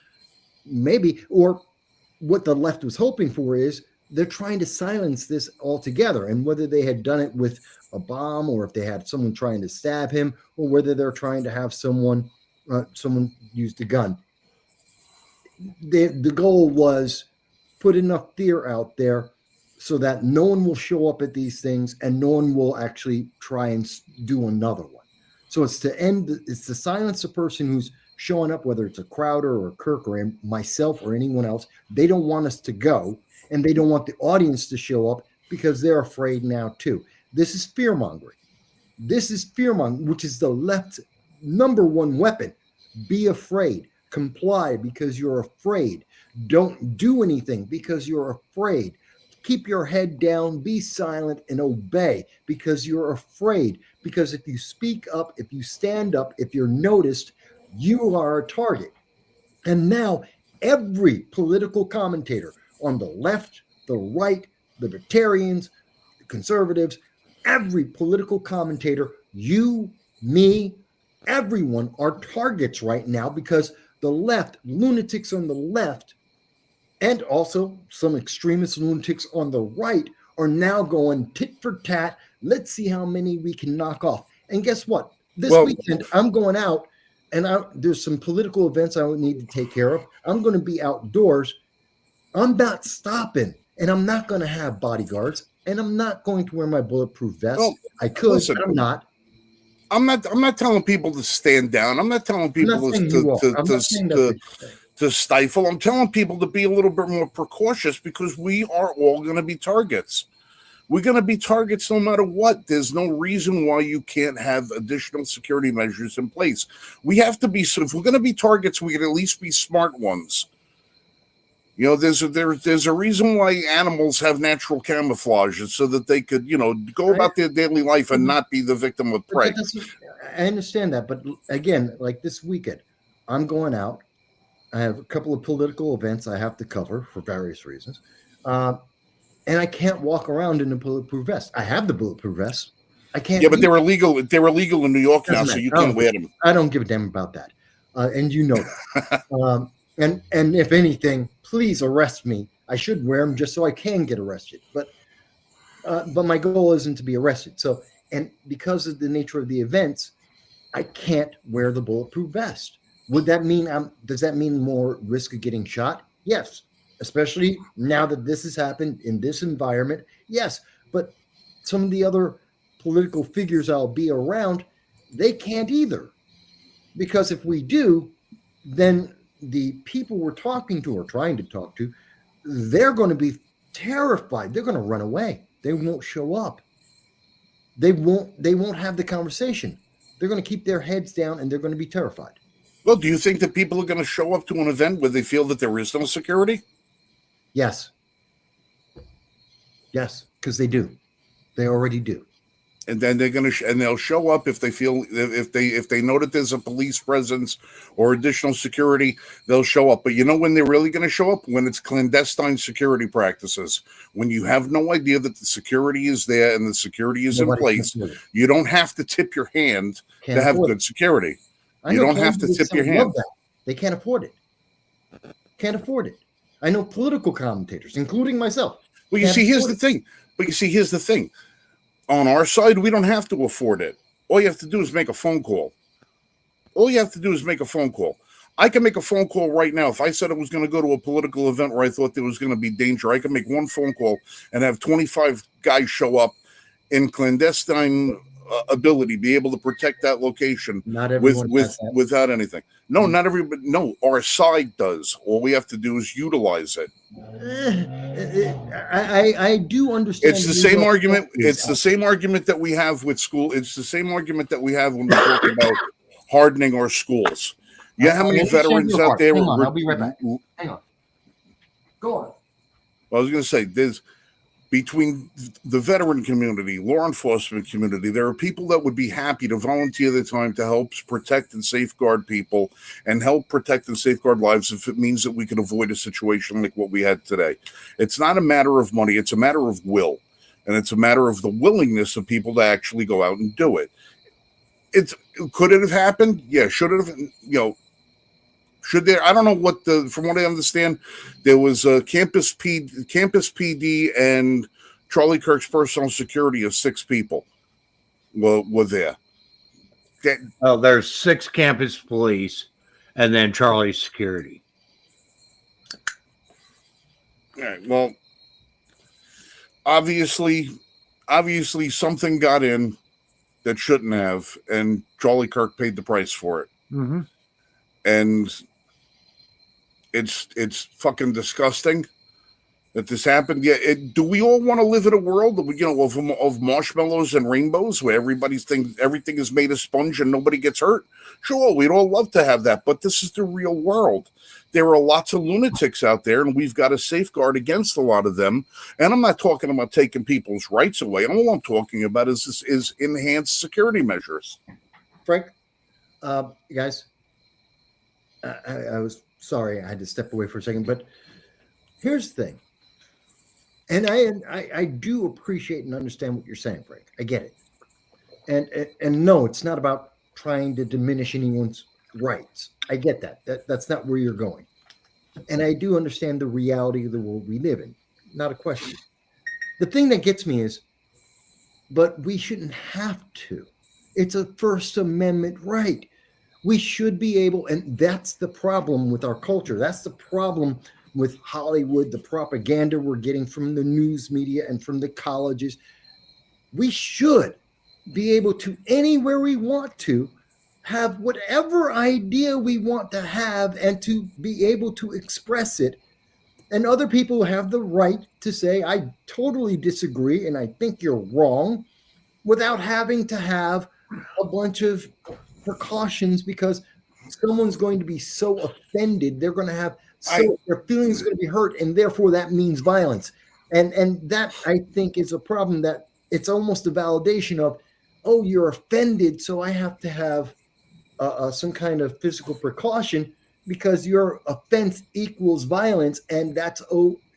Maybe. Or what the left was hoping for is they're trying to silence this altogether. And whether they had done it with a bomb, or if they had someone trying to stab him, or whether they're trying to have someone use the gun. The goal was put enough fear out there so that no one will show up at these things and no one will actually try and do another one. So it's to silence the person who's showing up, whether it's a Crowder or a Kirk or myself or anyone else. They don't want us to go, and they don't want the audience to show up because they're afraid now too. This is fear-mongering. This is fear-mongering, which is the left's number one weapon. Be afraid. Comply because you're afraid. Don't do anything because you're afraid. Keep your head down, be silent, and obey because you're afraid. Because if you speak up, if you stand up, if you're noticed, you are a target. And now every political commentator on the left, the right, libertarians, conservatives, every political commentator, you, me, everyone are targets right now because the left, lunatics on the left, and also some extremist lunatics on the right are now going tit for tat. Let's see how many we can knock off. And guess what? This weekend, I'm going out, and there's some political events I would need to take care of. I'm going to be outdoors. I'm not stopping, and I'm not going to have bodyguards, and I'm not going to wear my bulletproof vest. Well, I could, but I'm not. I'm not telling people to stand down. I'm not telling people to stifle. I'm telling people to be a little bit more precautious because we are all going to be targets. We're going to be targets no matter what. There's no reason why you can't have additional security measures in place. We have to be, so if we're going to be targets, we can at least be smart ones. There's a reason why animals have natural camouflage, so that they could, go about their daily life and not be the victim of prey. I understand that. But again, like this weekend, I'm going out. I have a couple of political events I have to cover for various reasons. And I can't walk around in a bulletproof vest. I have the bulletproof vest. I can't. Yeah, but they're illegal. They're illegal in New York now, so you can't wear them. I don't give a damn about that, and you know that. And if anything, please arrest me. I should wear them just so I can get arrested. But my goal isn't to be arrested. So, and because of the nature of the events, I can't wear the bulletproof vest. Would that mean does that mean more risk of getting shot? Yes, especially now that this has happened in this environment. Yes, but some of the other political figures I'll be around, they can't either. Because if we do, then the people we're talking to or trying to talk to, they're going to be terrified. They're going to run away. They won't show up. They won't have the conversation. They're going to keep their heads down and they're going to be terrified. Well, do you think that people are going to show up to an event where they feel that there is no security? Yes. Yes, because they do. They already do. And then they'll show up if they feel if they know that there's a police presence or additional security, they'll show up. But you know when they're really going to show up? When it's clandestine security practices. When you have no idea that the security is there and the security is in place, you don't have to tip your hand to have good security. You don't have to tip your hand. They can't afford it. Can't afford it. I know political commentators, including myself. Well, you see, here's the thing. On our side, we don't have to afford it. All you have to do is make a phone call. I can make a phone call right now. If I said I was going to go to a political event where I thought there was going to be danger, I can make one phone call and have 25 guys show up in clandestine ability, be able to protect that location without anything. No, not everybody. No, our side does. All we have to do is utilize it. I do understand. It's the same argument. It's the same argument that we have with school. It's the same argument that we have when we talk about hardening our schools. You know how many veterans out there? Hang on, I'll be right back. Hang on. Go on. I was going to say, there's between the veteran community, law enforcement community, there are people that would be happy to volunteer their time to help protect and safeguard people and help protect and safeguard lives if it means that we can avoid a situation like what we had today. It's not a matter of money. It's a matter of will. And it's a matter of the willingness of people to actually go out and do it. Could it have happened? Yeah. Should it have, should there? I don't know from what I understand, there was a campus PD and Charlie Kirk's personal security of 6 people were there. There's 6 campus police and then Charlie's security. All right. Well, obviously something got in that shouldn't have, and Charlie Kirk paid the price for it. Mm-hmm. And it's fucking disgusting that this happened. Yeah, do we all want to live in a world of marshmallows and rainbows where everything is made of sponge and nobody gets hurt? Sure, we'd all love to have that, but this is the real world. There are lots of lunatics out there, and we've got to safeguard against a lot of them. And I'm not talking about taking people's rights away. All I'm talking about is enhanced security measures. Frank, guys, I was sorry I had to step away for a second, but here's the thing. And I do appreciate and understand what you're saying, Frank. I get it. And no, it's not about trying to diminish anyone's rights. I get that. That's not where you're going. And I do understand the reality of the world we live in. Not a question. The thing that gets me is, but we shouldn't have to. It's a First Amendment right. We should be able, and that's the problem with our culture. That's the problem with Hollywood, the propaganda we're getting from the news media and from the colleges. We should be able to, anywhere we want to, have whatever idea we want to have and to be able to express it. And other people have the right to say, I totally disagree and I think you're wrong, without having to have a bunch of precautions, because someone's going to be so offended, they're going to have their feelings are going to be hurt, and therefore that means violence. And that, I think, is a problem, that it's almost a validation of, oh, you're offended, so I have to have some kind of physical precaution because your offense equals violence, and that's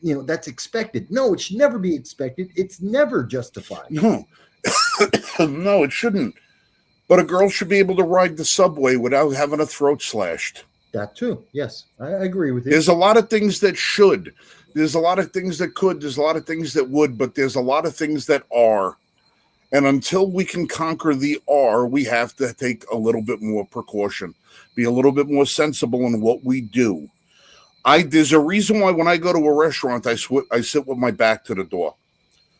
that's expected. No, it should never be expected. It's never justified. No, no, it shouldn't. But a girl should be able to ride the subway without having her throat slashed. That too. Yes, I agree with you. There's a lot of things that should. There's a lot of things that could. There's a lot of things that would. But there's a lot of things that are. And until we can conquer the are, we have to take a little bit more precaution. Be a little bit more sensible in what we do. There's a reason why when I go to a restaurant, I sit with my back to the door.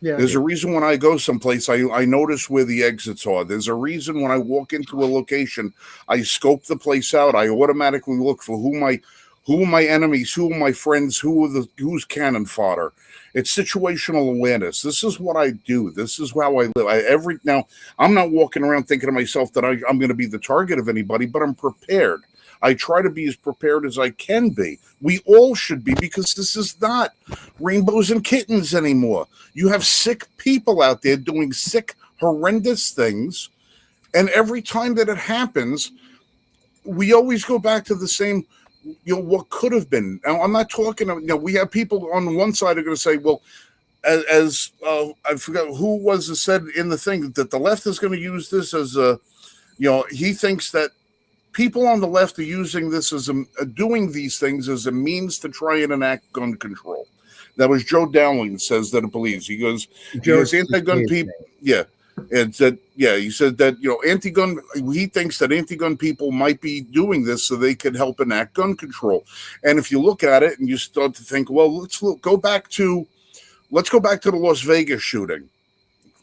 Yeah, There's a reason when I go someplace, I notice where the exits are. There's a reason when I walk into a location, I scope the place out. I automatically look for who are my enemies, who are my friends, who's cannon fodder. It's situational awareness. This is what I do. This is how I live. Now, I'm not walking around thinking to myself that I'm going to be the target of anybody, but I'm prepared. I try to be as prepared as I can be. We all should be, because this is not rainbows and kittens anymore. You have sick people out there doing sick, horrendous things. And every time that it happens, we always go back to the same, what could have been. Now, I'm not talking, we have people on one side are going to say, well, as I forgot who was it said in the thing that the left is going to use this as he thinks that people on the left are using this as doing these things as a means to try and enact gun control. That was Joe Dowling says that it believes. He goes anti-gun people. Yeah. And said, he said that, anti-gun, he thinks that anti-gun people might be doing this so they could help enact gun control. And if you look at it and you start to think, well, let's go back to the Las Vegas shooting.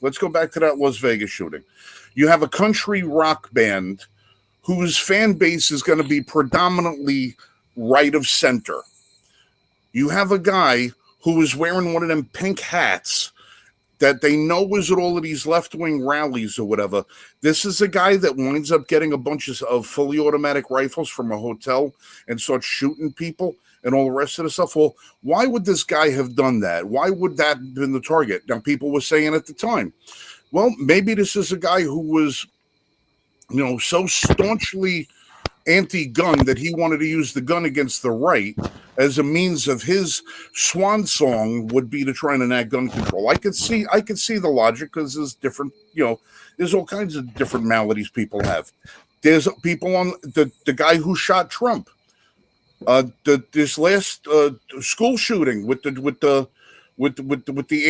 Let's go back to that Las Vegas shooting. You have a country rock band whose fan base is going to be predominantly right of center. You have a guy who is wearing one of them pink hats that they know is at all of these left-wing rallies or whatever. This is a guy that winds up getting a bunch of fully automatic rifles from a hotel and starts shooting people and all the rest of the stuff. Well, why would this guy have done that? Why would that have been the target? Now, people were saying at the time, well, maybe this is a guy who was so staunchly anti-gun that he wanted to use the gun against the right as a means of his swan song would be to try and enact gun control. I could see the logic, because there's different, there's all kinds of different maladies people have. There's people on the guy who shot Trump. This last school shooting with the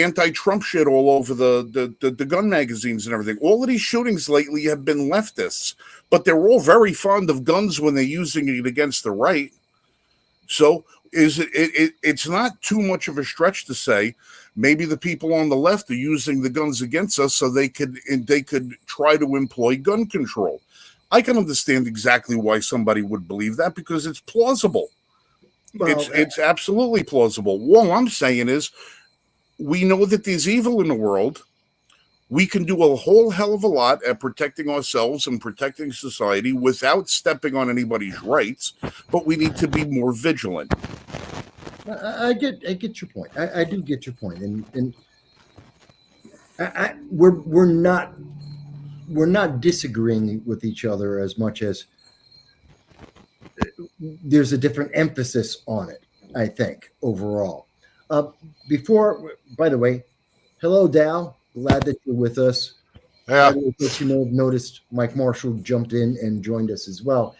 anti-Trump shit all over the gun magazines and everything. All of these shootings lately have been leftists, but they're all very fond of guns when they're using it against the right. So it's not too much of a stretch to say maybe the people on the left are using the guns against us so they could try to employ gun control. I can understand exactly why somebody would believe that, because it's plausible. Well, it's absolutely plausible. All I'm saying is, we know that there's evil in the world. We can do a whole hell of a lot at protecting ourselves and protecting society without stepping on anybody's rights, but we need to be more vigilant. I get your point. I do get your point, and we're not disagreeing with each other as much as there's a different emphasis on it, I think, overall. By the way, hello, Dow. Glad that you're with us. Yeah. But have noticed Mike Marshall jumped in and joined us as well.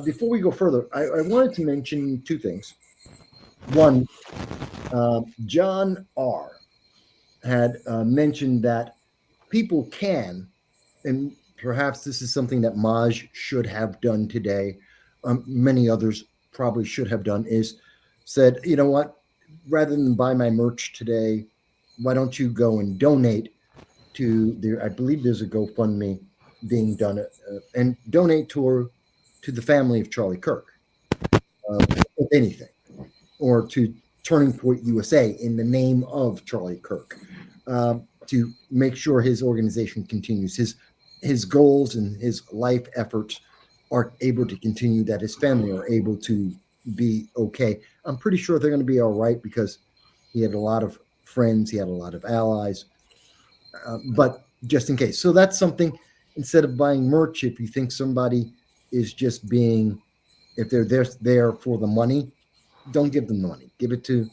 Before we go further, I wanted to mention two things. One, John R. had mentioned that people can, and perhaps this is something that Maj should have done today, many others probably should have done, is said, you know what, rather than buy my merch today, why don't you go and donate to I believe there's a GoFundMe being done, and donate to the family of Charlie Kirk, if anything, or to Turning Point USA in the name of Charlie Kirk, to make sure his organization continues, his goals and his life efforts are able to continue, that his family are able to be okay. I'm pretty sure they're going to be all right, because he had a lot of friends, he had a lot of allies, but just in case. So that's something, instead of buying merch, if you think somebody is just being, if they're there for the money, don't give them the money. Give it to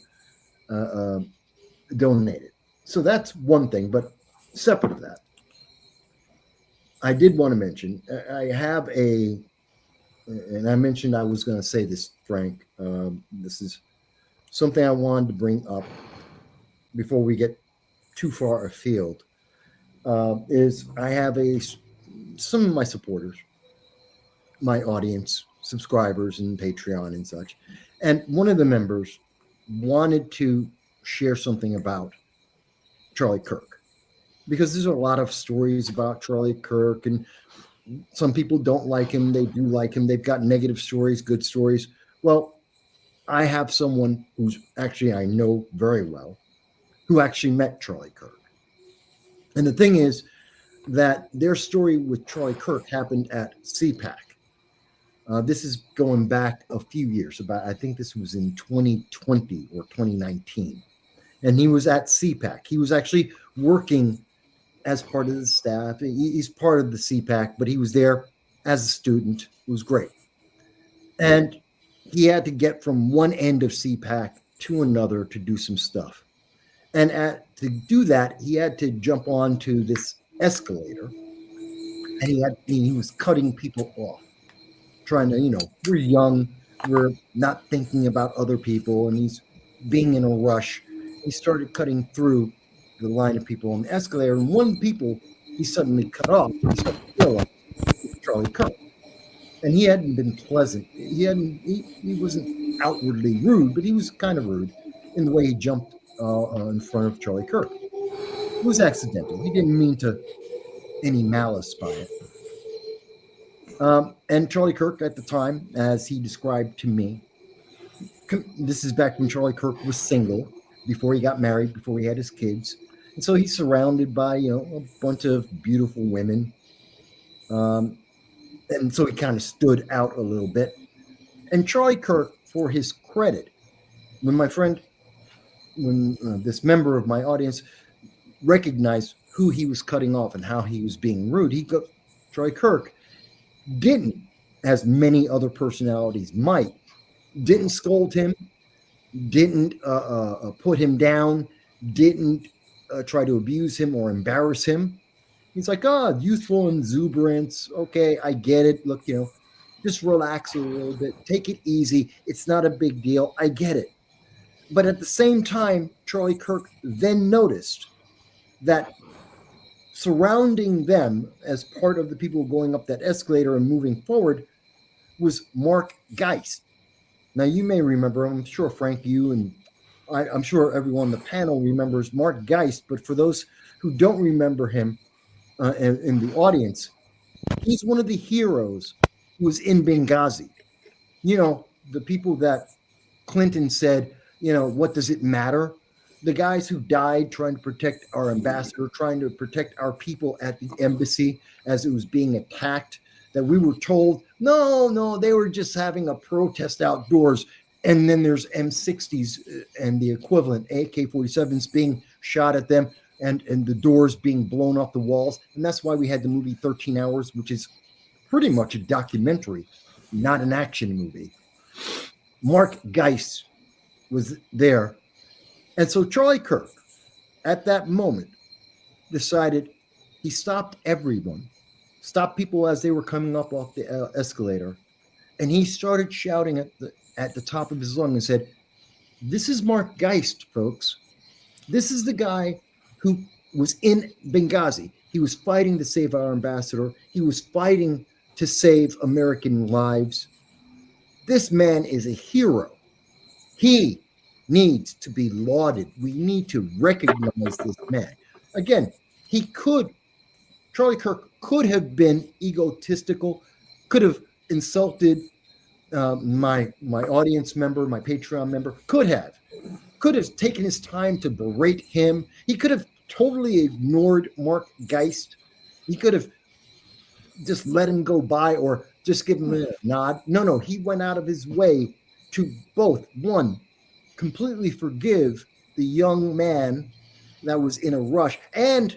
donated. So that's one thing, but separate of that, I did want to mention I have and I mentioned I was going to say this, Frank. This is something I wanted to bring up before we get too far afield. Is I have some of my supporters, my audience, subscribers, and Patreon and such, and one of the members wanted to share something about Charlie Kirk, because there's a lot of stories about Charlie Kirk, and some people don't like him. They do like him. They've got negative stories, good stories. Well, I have someone who's actually I know very well who actually met Charlie Kirk. And the thing is that their story with Charlie Kirk happened at CPAC. This is going back a few years. I think this was in 2020 or 2019. And he was at CPAC. He was actually working as part of the staff. He's part of the CPAC, but he was there as a student. It was great. And he had to get from one end of CPAC to another to do some stuff. And to do that, he had to jump onto this escalator, and he was cutting people off, trying to, we're young, we're not thinking about other people, and he's being in a rush. He started cutting through the line of people on the escalator, and one people he suddenly cut off. He started to feel like Charlie Kirk, and he hadn't been pleasant. He wasn't outwardly rude, but he was kind of rude in the way he jumped in front of Charlie Kirk. It was accidental. He didn't mean to any malice by it. And Charlie Kirk at the time, as he described to me, this is back when Charlie Kirk was single, before he got married, before he had his kids. And so he's surrounded by, a bunch of beautiful women. And so he kind of stood out a little bit. And Charlie Kirk, for his credit, when this member of my audience recognized who he was cutting off and how he was being rude, Charlie Kirk didn't, as many other personalities might, didn't scold him, didn't put him down, didn't try to abuse him or embarrass him. He's like, youthful exuberance. Okay, I get it. Look, just relax a little bit. Take it easy. It's not a big deal. I get it. But at the same time, Charlie Kirk then noticed that surrounding them as part of the people going up that escalator and moving forward was Mark Geist. Now, you may remember, I'm sure, Frank, you and I'm sure everyone on the panel remembers Mark Geist, but for those who don't remember him in the audience, he's one of the heroes who was in Benghazi. The people that Clinton said, what does it matter? The guys who died trying to protect our ambassador, trying to protect our people at the embassy as it was being attacked, that we were told, no, they were just having a protest outdoors. And then there's M60s and the equivalent AK-47s being shot at them and the doors being blown off the walls. And that's why we had the movie 13 Hours, which is pretty much a documentary, not an action movie. Mark Geist was there. And so Charlie Kirk, at that moment, decided he stopped everyone, stopped people as they were coming up off the escalator, and he started shouting at the top of his lungs and said, "This is Mark Geist, folks. This is the guy who was in Benghazi. He was fighting to save our ambassador. He was fighting to save American lives. This man is a hero. He needs to be lauded. We need to recognize this man." Again, Charlie Kirk could have been egotistical, could have insulted my audience member, my Patreon member, could have taken his time to berate him. He could have totally ignored Mark Geist. He could have just let him go by or just give him a nod. No, he went out of his way to both, one, completely forgive the young man that was in a rush, and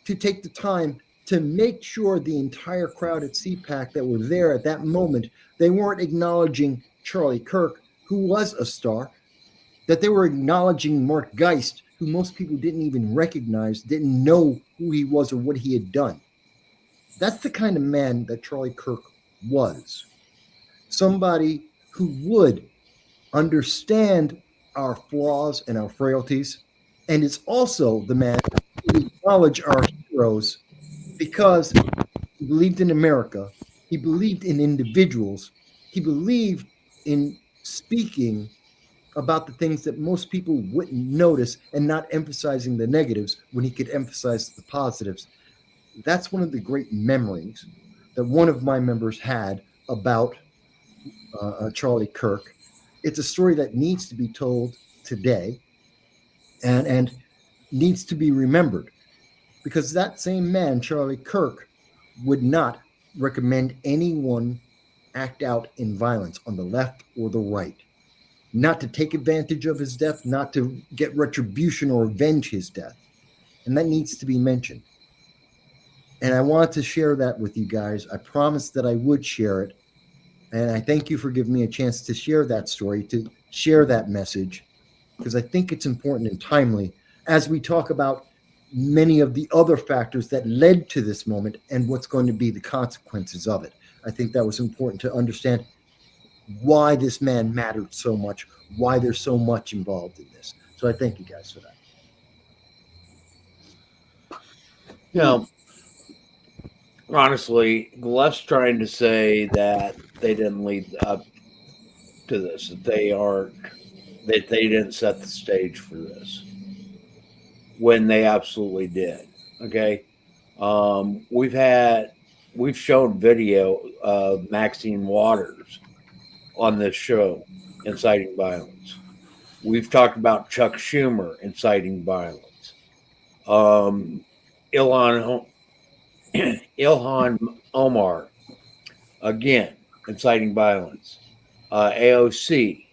to take the time to make sure the entire crowd at CPAC that were there at that moment, they weren't acknowledging Charlie Kirk, who was a star. that they were acknowledging Mark Geist, who most people didn't even recognize, didn't know who he was or what he had done. That's the kind of man that Charlie Kirk was. Somebody who would understand our flaws and our frailties. And it's also the man who acknowledged our heroes because he believed in America. He believed in individuals. He believed in speaking about the things that most people wouldn't notice and not emphasizing the negatives when he could emphasize the positives. That's one of the great memories that one of my members had about Charlie Kirk. It's a story that needs to be told today and needs to be remembered, because that same man, Charlie Kirk, would not recommend anyone act out in violence on the left or the right, not to take advantage of his death, not to get retribution or avenge his death. And that needs to be mentioned. And I wanted to share that with you guys. I promised that I would share it. And I thank you for giving me a chance to share that story, to share that message, because I think it's important and timely as we talk about many of the other factors that led to this moment and what's going to be the consequences of it. I think that was important to understand why this man mattered so much, why there's so much involved in this. So I thank you guys for that. You know, honestly, the left's trying to say that they didn't lead up to this, that they didn't set the stage for this, when they absolutely did. Okay, we've shown video of Maxine Waters on this show inciting violence. We've talked about Chuck Schumer inciting violence. Ilhan Omar, again, inciting violence. AOC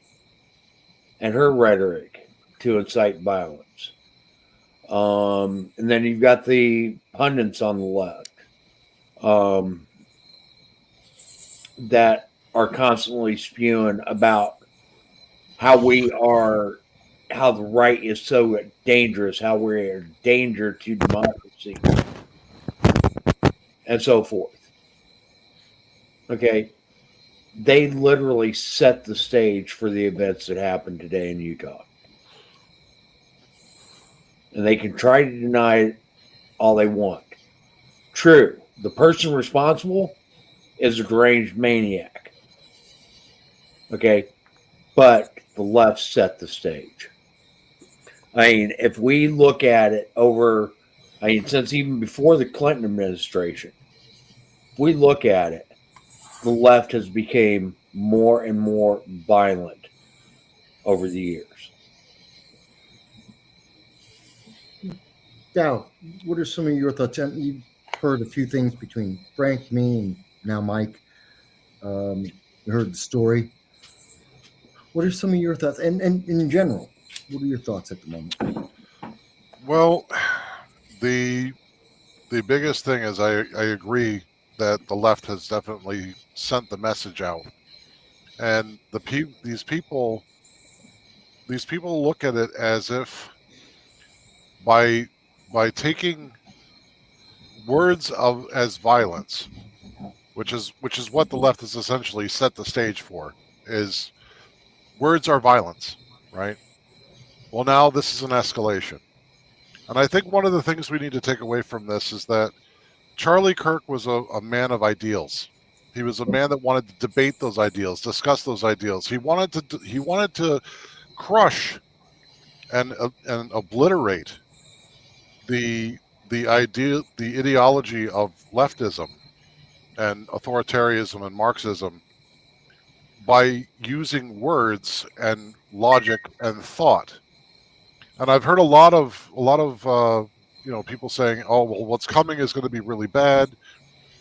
and her rhetoric to incite violence. And then you've got the pundits on the left that are constantly spewing about how the right is so dangerous, how we're a danger to democracy, and so forth. Okay. They literally set the stage for the events that happened today in Utah. And they can try to deny it all they want. True, the person responsible is a deranged maniac. Okay? But the left set the stage. I mean, if we look at it since even before the Clinton administration, if we look at it, the left has become more and more violent over the years. Dow, what are some of your thoughts? You've heard a few things between Frank, me, and now Mike. You heard the story. What are some of your thoughts? And in general, what are your thoughts at the moment? Well, the biggest thing is I agree that the left has definitely sent the message out, and these people look at it as if by taking words as violence, which is what the left has essentially set the stage for, is words are violence, right? Well, now this is an escalation, and I think one of the things we need to take away from this is that Charlie Kirk was a man of ideals. He was a man that wanted to debate those ideals, discuss those ideals. He wanted to crush and obliterate the ideology of leftism and authoritarianism and Marxism by using words and logic and thought. And I've heard a lot of people saying, "Oh, well, what's coming is going to be really bad.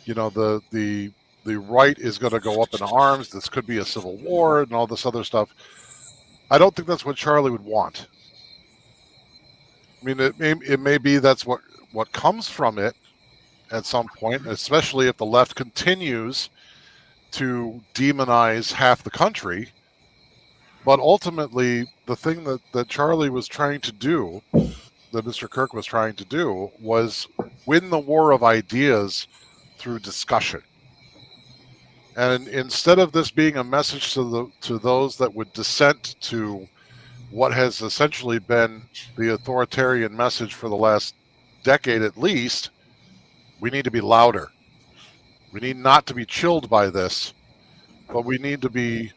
The right is going to go up in arms. This could be a civil war and all this other stuff." I don't think that's what Charlie would want. I mean, it may be that's what comes from it at some point, especially if the left continues to demonize half the country. But ultimately, the thing that Charlie was trying to do, that Mr. Kirk was trying to do, was win the war of ideas through discussion. And instead of this being a message to those that would dissent to what has essentially been the authoritarian message for the last decade at least, we need to be louder. We need not to be chilled by this, but we need to be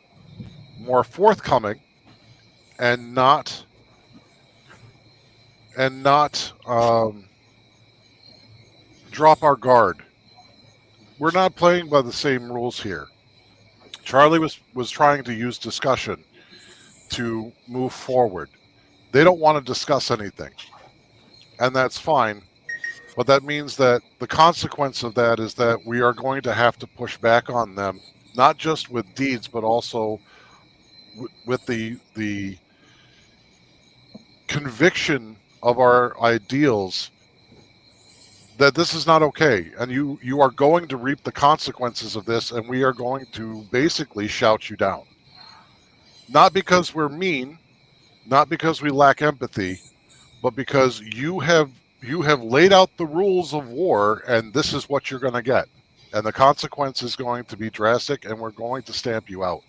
more forthcoming and not drop our guard. We're not playing by the same rules here. Charlie was trying to use discussion to move forward. They don't want to discuss anything, and that's fine. But that means that the consequence of that is that we are going to have to push back on them, not just with deeds, but also with the conviction of our ideals that this is not okay, and you are going to reap the consequences of this, and we are going to basically shout you down. Not because we're mean, not because we lack empathy, but because you have laid out the rules of war, and this is what you're going to get. And the consequence is going to be drastic, and we're going to stamp you out.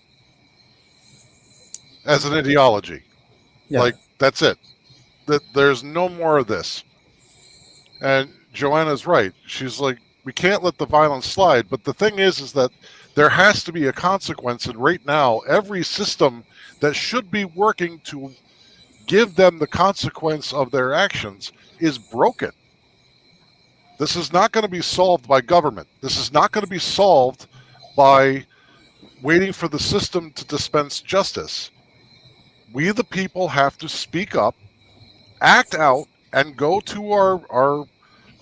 As an ideology. Yeah. Like, that's it. There's no more of this. And Joanna's right. She's like, we can't let the violence slide. But the thing is that there has to be a consequence. And right now, every system that should be working to give them the consequence of their actions is broken. This is not going to be solved by government. This is not going to be solved by waiting for the system to dispense justice. We, the people, have to speak up, act out, and go to our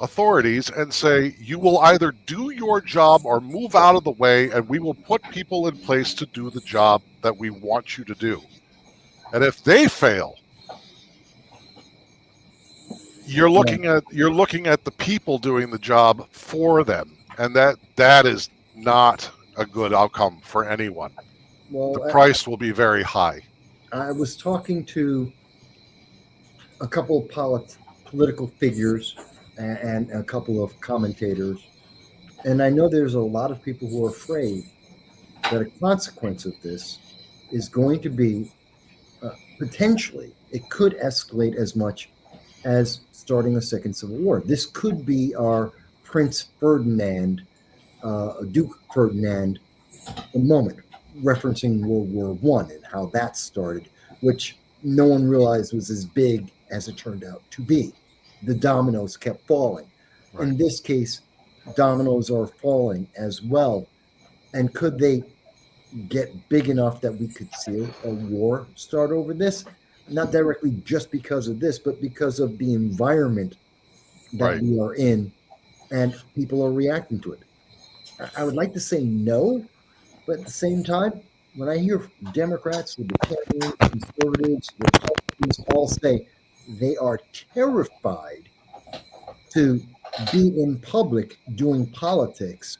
authorities and say, you will either do your job or move out of the way, and we will put people in place to do the job that we want you to do. And if they fail, you're looking at the people doing the job for them, and that is not a good outcome for anyone. Well, the price will be very high. I was talking to a couple of political figures and a couple of commentators, and I know there's a lot of people who are afraid that a consequence of this is going to be potentially, it could escalate as much as starting a second civil war. This could be our Prince Ferdinand, Duke Ferdinand moment, referencing World War I and how that started, which no one realized was as big as it turned out to be. The dominoes kept falling. Right. In this case, dominoes are falling as well. And could they get big enough that we could see a war start over this? Not directly just because of this, but because of the environment that we are in, and people are reacting to it. I would like to say no, but at the same time, when I hear Democrats, Libertarians, Conservatives, Republicans all say they are terrified to be in public doing politics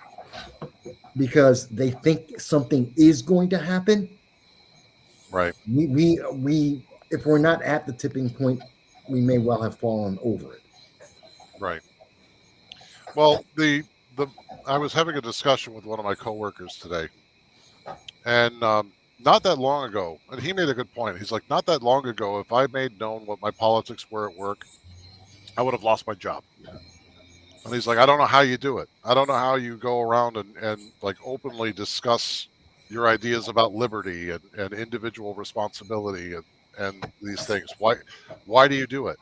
because they think something is going to happen. Right. We if we're not at the tipping point, we may well have fallen over it. Right. Well, I was having a discussion with one of my coworkers today, and not that long ago, and he made a good point. He's like, not that long ago, if I made known what my politics were at work, I would have lost my job. And he's like, I don't know how you do it. I don't know how you go around and like openly discuss your ideas about liberty and individual responsibility and these things. Why do you do it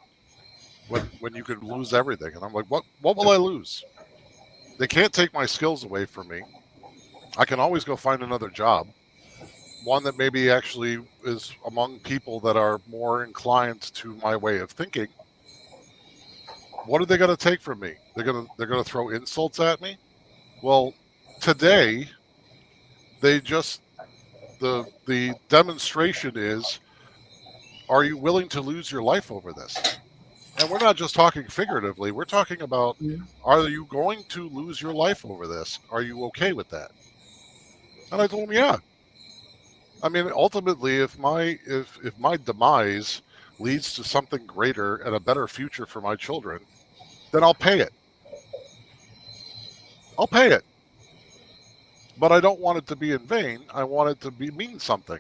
when you could lose everything? And I'm like, what will I lose? They can't take my skills away from me. I can always go find another job, one that maybe actually is among people that are more inclined to my way of thinking. What are they going to take from me? They're going to throw insults at me. Well, today the demonstration is, are you willing to lose your life over this? And we're not just talking figuratively. We're talking about, are you going to lose your life over this? Are you okay with that? And I told him, yeah. I mean, ultimately, if my demise leads to something greater and a better future for my children, then I'll pay it. I'll pay it. But I don't want it to be in vain. I want it to mean something.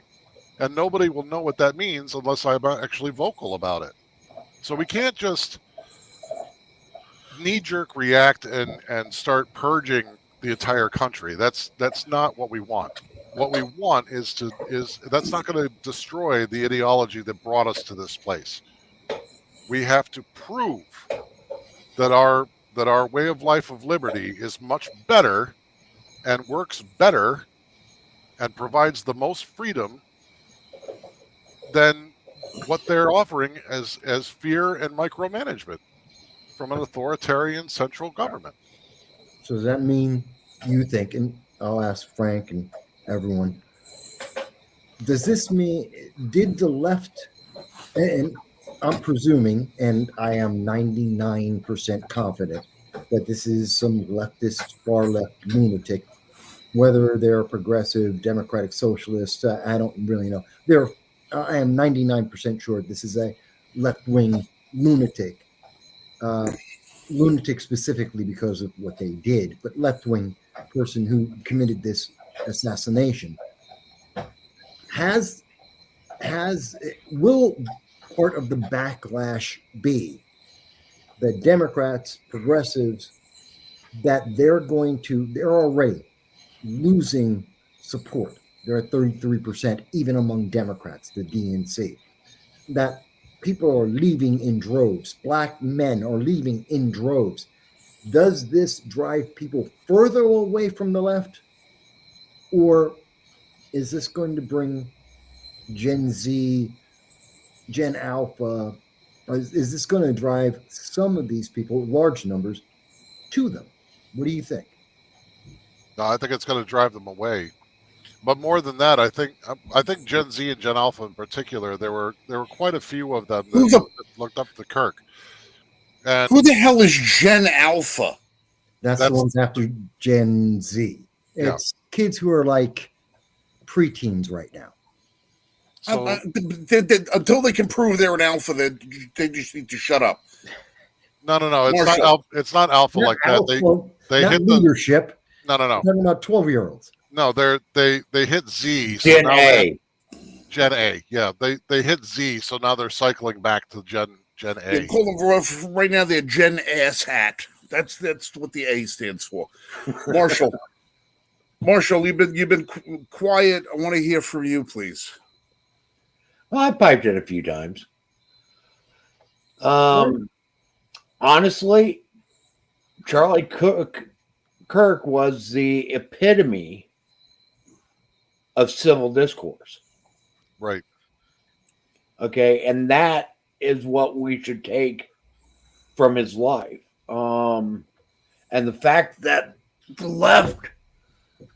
And nobody will know what that means unless I'm actually vocal about it. So we can't just knee-jerk react and start purging the entire country. That's not what we want. What we want is that's not going to destroy the ideology that brought us to this place. We have to prove that our way of life of liberty is much better and works better and provides the most freedom than what they're offering as fear and micromanagement from an authoritarian central government. So does that mean you think, and I'll ask Frank and everyone, does this mean, did the left, and I'm presuming, and I am 99% confident that this is some leftist, far left lunatic, whether they're progressive, democratic, socialist, I don't really know. I am 99% sure this is a left-wing lunatic. Lunatic specifically because of what they did, but left-wing person who committed this assassination will part of the backlash be that Democrats, progressives, that they're already losing support. They're at 33%, even among Democrats, the DNC, that people are leaving in droves. Black men are leaving in droves. Does this drive people further away from the left? Or is this going to bring Gen Z, Gen Alpha? Is this going to drive some of these people, large numbers, to them? What do you think? No, I think it's going to drive them away. But more than that, I think Gen Z and Gen Alpha in particular, there were quite a few of them that looked up to Kirk. And who the hell is Gen Alpha? That's the ones after Gen Z. It's kids who are like preteens right now. So, until they can prove they're an alpha, they just need to shut up. No. It's not alpha like that. They hit leadership. No. I'm talking about 12-year-olds. No, they hit Z. Gen A. Gen A. Yeah, they hit Z, so now they're cycling back to Gen A. Call them right now. They're Gen Ass Hat. That's what the A stands for. Marshall, you've been quiet. I want to hear from you, please. Well, I piped it a few times. Honestly, Charlie Kirk was the epitome of civil discourse. Right. Okay, and that is what we should take from his life. And the fact that the left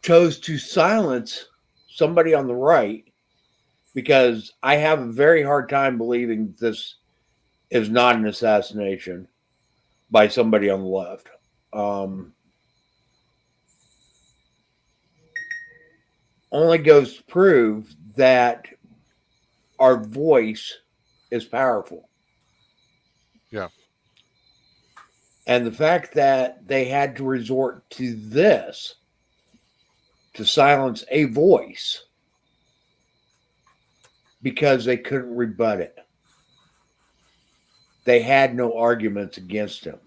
chose to silence somebody on the right, because I have a very hard time believing this is not an assassination by somebody on the left. Only goes to prove that our voice is powerful. Yeah. And the fact that they had to resort to this to silence a voice because they couldn't rebut it. They had no arguments against him.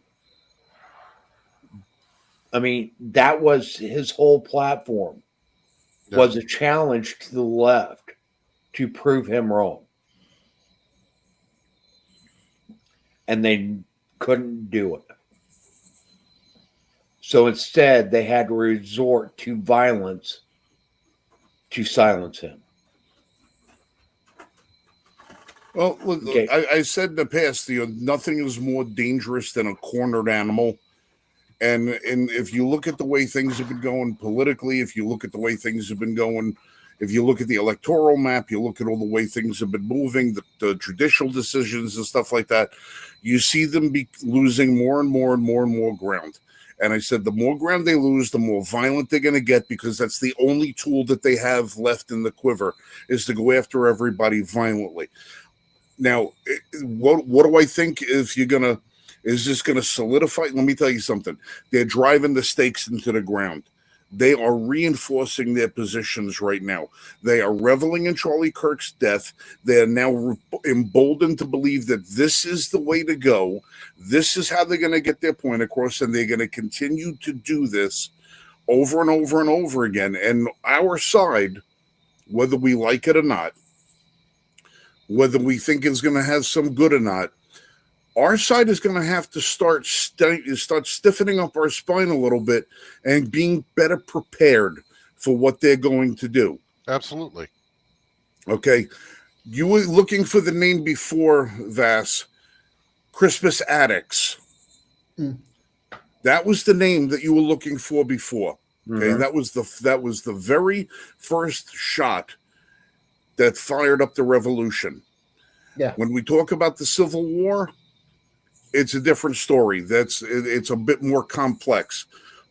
I mean, that was his whole platform, was a challenge to the left to prove him wrong. And they couldn't do it. So instead, they had to resort to violence to silence him. Well, look, okay. I said in the past, nothing is more dangerous than a cornered animal. And if you look at the way things have been going politically, if you look at the way things have been going, if you look at the electoral map, you look at all the way things have been moving, the judicial decisions and stuff like that, you see them be losing more and more and more and more ground. And I said, the more ground they lose, the more violent they're going to get, because that's the only tool that they have left in the quiver, is to go after everybody violently. Now, what do I think is this going to solidify? Let me tell you something. They're driving the stakes into the ground. They are reinforcing their positions right now. They are reveling in Charlie Kirk's death. They are now emboldened to believe that this is the way to go. This is how they're going to get their point across, and they're going to continue to do this over and over and over again. And our side, whether we like it or not, whether we think it's going to have some good or not, our side is going to have to start stiffening up our spine a little bit and being better prepared for what they're going to do. Absolutely. Okay. You were looking for the name before, Vass. Crispus Attucks. That was the name that you were looking for before. Okay. Mm-hmm. That was the very first shot that fired up the revolution. Yeah. When we talk about the Civil War, it's a different story. It's a bit more complex.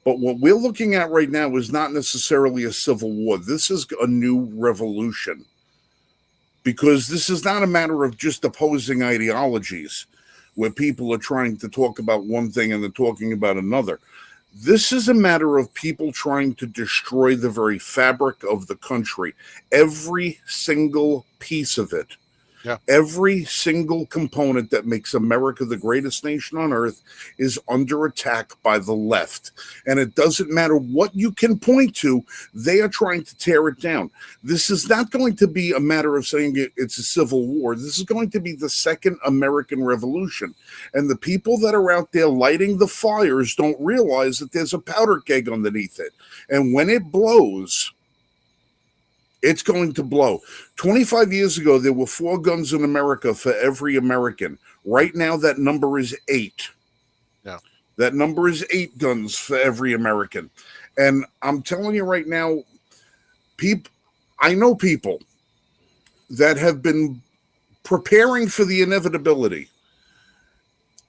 But what we're looking at right now is not necessarily a civil war. This is a new revolution. Because this is not a matter of just opposing ideologies where people are trying to talk about one thing and they're talking about another. This is a matter of people trying to destroy the very fabric of the country. Every single piece of it. Yeah. Every single component that makes America the greatest nation on earth is under attack by the left. And it doesn't matter what you can point to, they are trying to tear it down. This is not going to be a matter of saying it's a civil war. This is going to be the second American Revolution. And the people that are out there lighting the fires don't realize that there's a powder keg underneath it. And when it blows, it's going to blow. 25 years ago, there were 4 guns in America for every American. Right now, that number is 8. Yeah. That number is 8 guns for every American. And I'm telling you right now, I know people that have been preparing for the inevitability.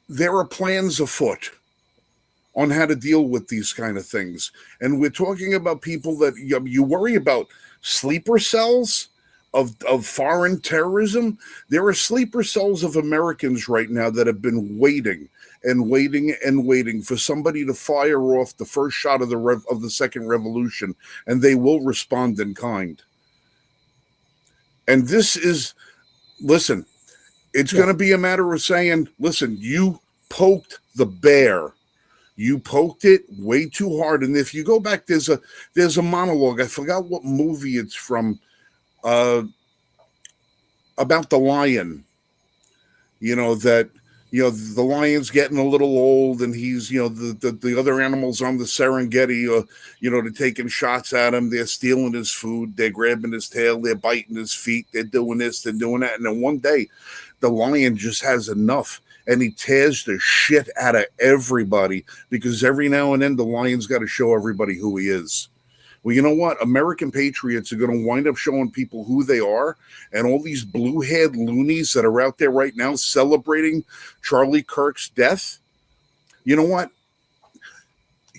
There are plans afoot on how to deal with these kind of things. And we're talking about people that you worry about sleeper cells of foreign terrorism. There are sleeper cells of Americans right now that have been waiting and waiting and waiting for somebody to fire off the first shot of the second revolution, and they will respond in kind. And this is, listen, it's going to be a matter of saying, listen, you poked the bear. You poked it way too hard. And if you go back, there's a monologue. I forgot what movie it's from, about the lion. The lion's getting a little old, and he's, the other animals on the Serengeti, they're taking shots at him. They're stealing his food. They're grabbing his tail. They're biting his feet. They're doing this. They're doing that. And then one day, the lion just has enough. And he tears the shit out of everybody, because every now and then the lion's got to show everybody who he is. Well, you know what? American patriots are going to wind up showing people who they are. And all these blue-haired loonies that are out there right now celebrating Charlie Kirk's death, you know what?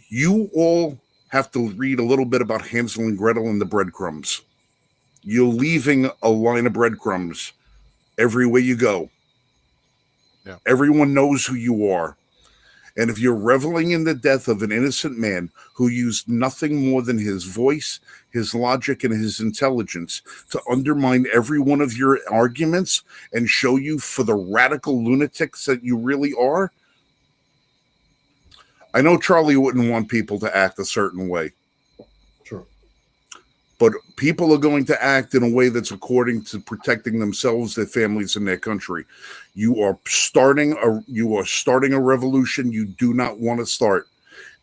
You all have to read a little bit about Hansel and Gretel and the breadcrumbs. You're leaving a line of breadcrumbs everywhere you go. Yeah. Everyone knows who you are. And if you're reveling in the death of an innocent man who used nothing more than his voice, his logic, and his intelligence to undermine every one of your arguments and show you for the radical lunatics that you really are, I know Charlie wouldn't want people to act a certain way. Sure. But people are going to act in a way that's according to protecting themselves, their families, and their country. You are starting a revolution you do not want to start.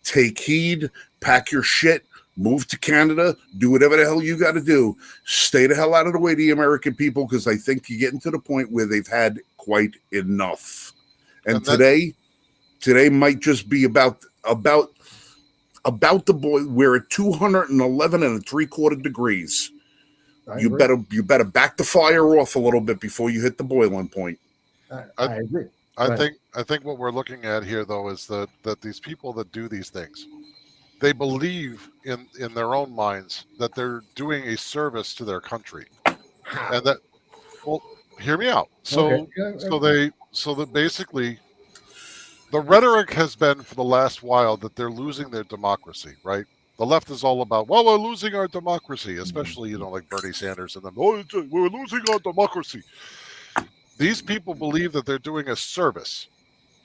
Take heed, pack your shit, move to Canada, do whatever the hell you got to do. Stay the hell out of the way of the American people, because I think you're getting to the point where they've had quite enough. And today might just be about the boy. We're at 211 and 3/4 degrees. You better back the fire off a little bit before you hit the boiling point. I agree. I think what we're looking at here, though, is that these people that do these things, they believe in their own minds that they're doing a service to their country, and that, well, hear me out. So that basically, the rhetoric has been for the last while that they're losing their democracy, right? The left is all about, well, we're losing our democracy, especially, like Bernie Sanders and them. Oh, we're losing our democracy. These people believe that they're doing a service,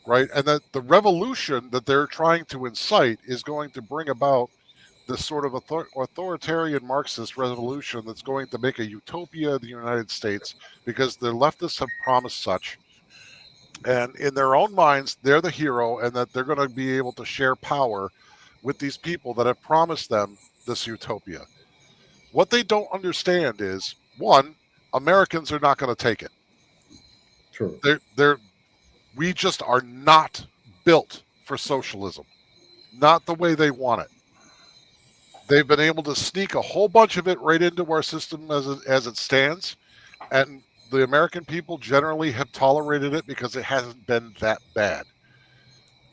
right? And that the revolution that they're trying to incite is going to bring about this sort of authoritarian Marxist revolution that's going to make a utopia of the United States, because the leftists have promised such. And in their own minds, they're the hero, and that they're going to be able to share power with these people that have promised them this utopia. What they don't understand is, one, Americans are not going to take it. True. We just are not built for socialism, not the way they want it. They've been able to sneak a whole bunch of it right into our system as it stands, and the American people generally have tolerated it because it hasn't been that bad.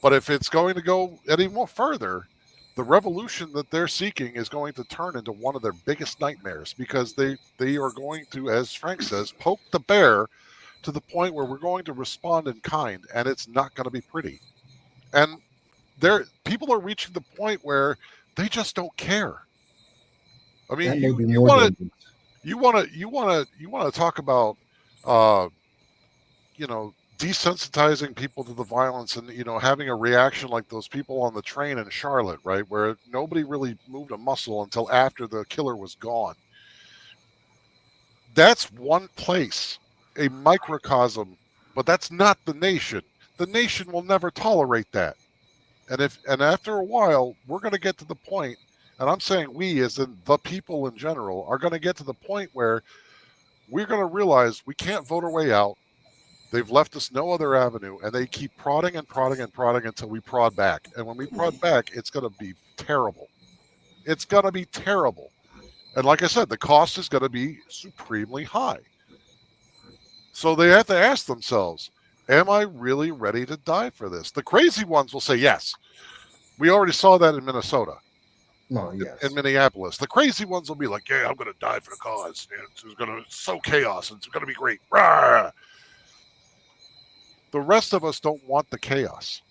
But if it's going to go any more further, the revolution that they're seeking is going to turn into one of their biggest nightmares, because they are going to, as Frank says, poke the bear to the point where we're going to respond in kind, and it's not going to be pretty. And people are reaching the point where they just don't care. I mean, you want to talk about desensitizing people to the violence, and having a reaction like those people on the train in Charlotte, right, where nobody really moved a muscle until after the killer was gone. That's one place, a microcosm, but that's not the nation. The nation will never tolerate that. And after a while, we're going to get to the point, and I'm saying we, as in the people in general, are going to get to the point where we're going to realize we can't vote our way out. They've left us no other avenue, and they keep prodding and prodding and prodding until we prod back. And when we prod back, it's going to be terrible. It's going to be terrible. And like I said, the cost is going to be supremely high. So they have to ask themselves, am I really ready to die for this? The crazy ones will say yes. We already saw that in Minnesota. No, yes. In Minneapolis. The crazy ones will be like, yeah, I'm going to die for the cause. It's so chaos. It's going to be great. Rah! The rest of us don't want the chaos.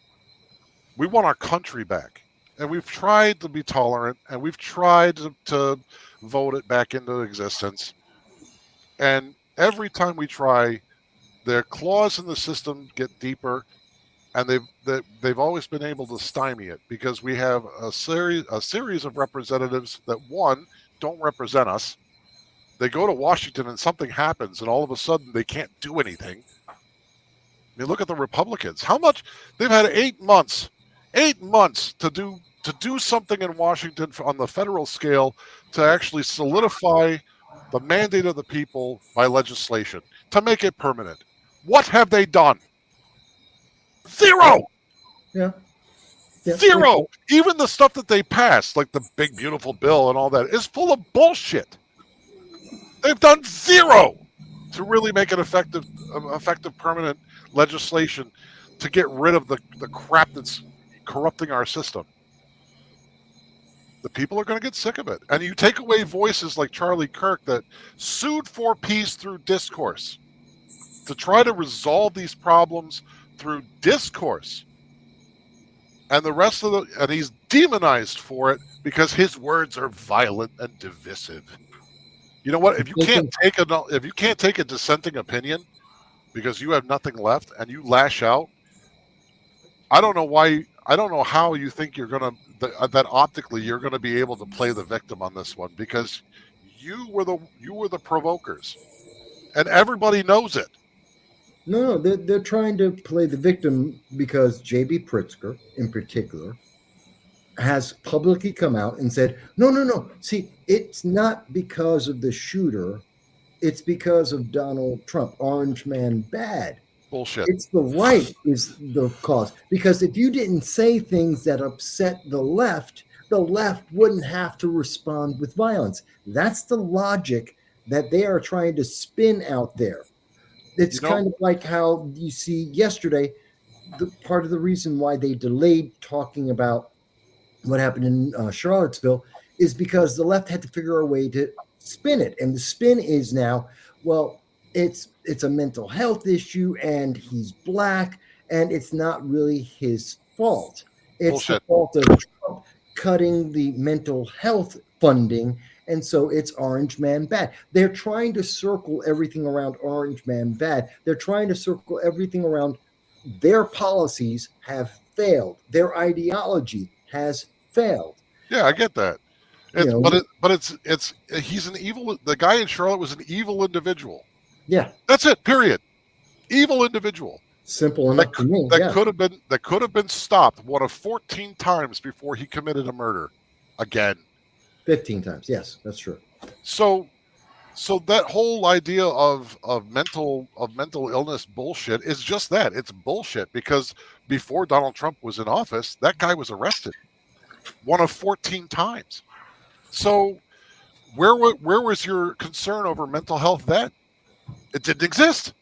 We want our country back. And we've tried to be tolerant, and we've tried to vote it back into existence. And every time we try, their claws in the system get deeper, and they've always been able to stymie it, because we have a series of representatives that, one, don't represent us. They go to Washington and something happens, and all of a sudden they can't do anything. I mean, look at the Republicans. How much they've had 8 months to do something in Washington on the federal scale to actually solidify the mandate of the people by legislation, to make it permanent. What have they done? Zero. Yeah. Zero. Even the stuff that they passed, like the big beautiful bill and all that, is full of bullshit. They've done zero to really make an effective permanent legislation to get rid of the crap that's corrupting our system. The people are going to get sick of it. And you take away voices like Charlie Kirk that sued for peace through discourse, to try to resolve these problems through discourse. And the rest of and he's demonized for it because his words are violent and divisive. You know what? If you can't take a dissenting opinion because you have nothing left and you lash out, I don't know how you think you're going to that optically you're going to be able to play the victim on this one, because you were the provokers, and everybody knows it. No, they're trying to play the victim because J.B. Pritzker, in particular, has publicly come out and said, no. See, it's not because of the shooter. It's because of Donald Trump. Orange man bad. Bullshit. It's the right is the cause. Because if you didn't say things that upset the left wouldn't have to respond with violence. That's the logic that they are trying to spin out there. it's kind of like how you see yesterday. The part of the reason why they delayed talking about what happened in Charlottesville is because the left had to figure a way to spin it, and the spin is now, well, it's a mental health issue, and he's black, and it's not really his fault. It's Bullshit. the fault of Trump cutting the mental health funding, and so it's Orange Man bad. They're trying to circle everything around Orange Man bad. They're trying to circle everything around their policies have failed. Their ideology has failed. Yeah, I get that. It's he's an evil. The guy in Charlotte was an evil individual. Yeah, that's it. Period. Evil individual. Simple enough to me. That could have been stopped one of 14 times before he committed a murder. Again. 15 times. Yes, that's true. So that whole idea of mental illness bullshit is just that. It's bullshit, because before Donald Trump was in office, that guy was arrested one of 14 times. So where was your concern over mental health then? It didn't exist.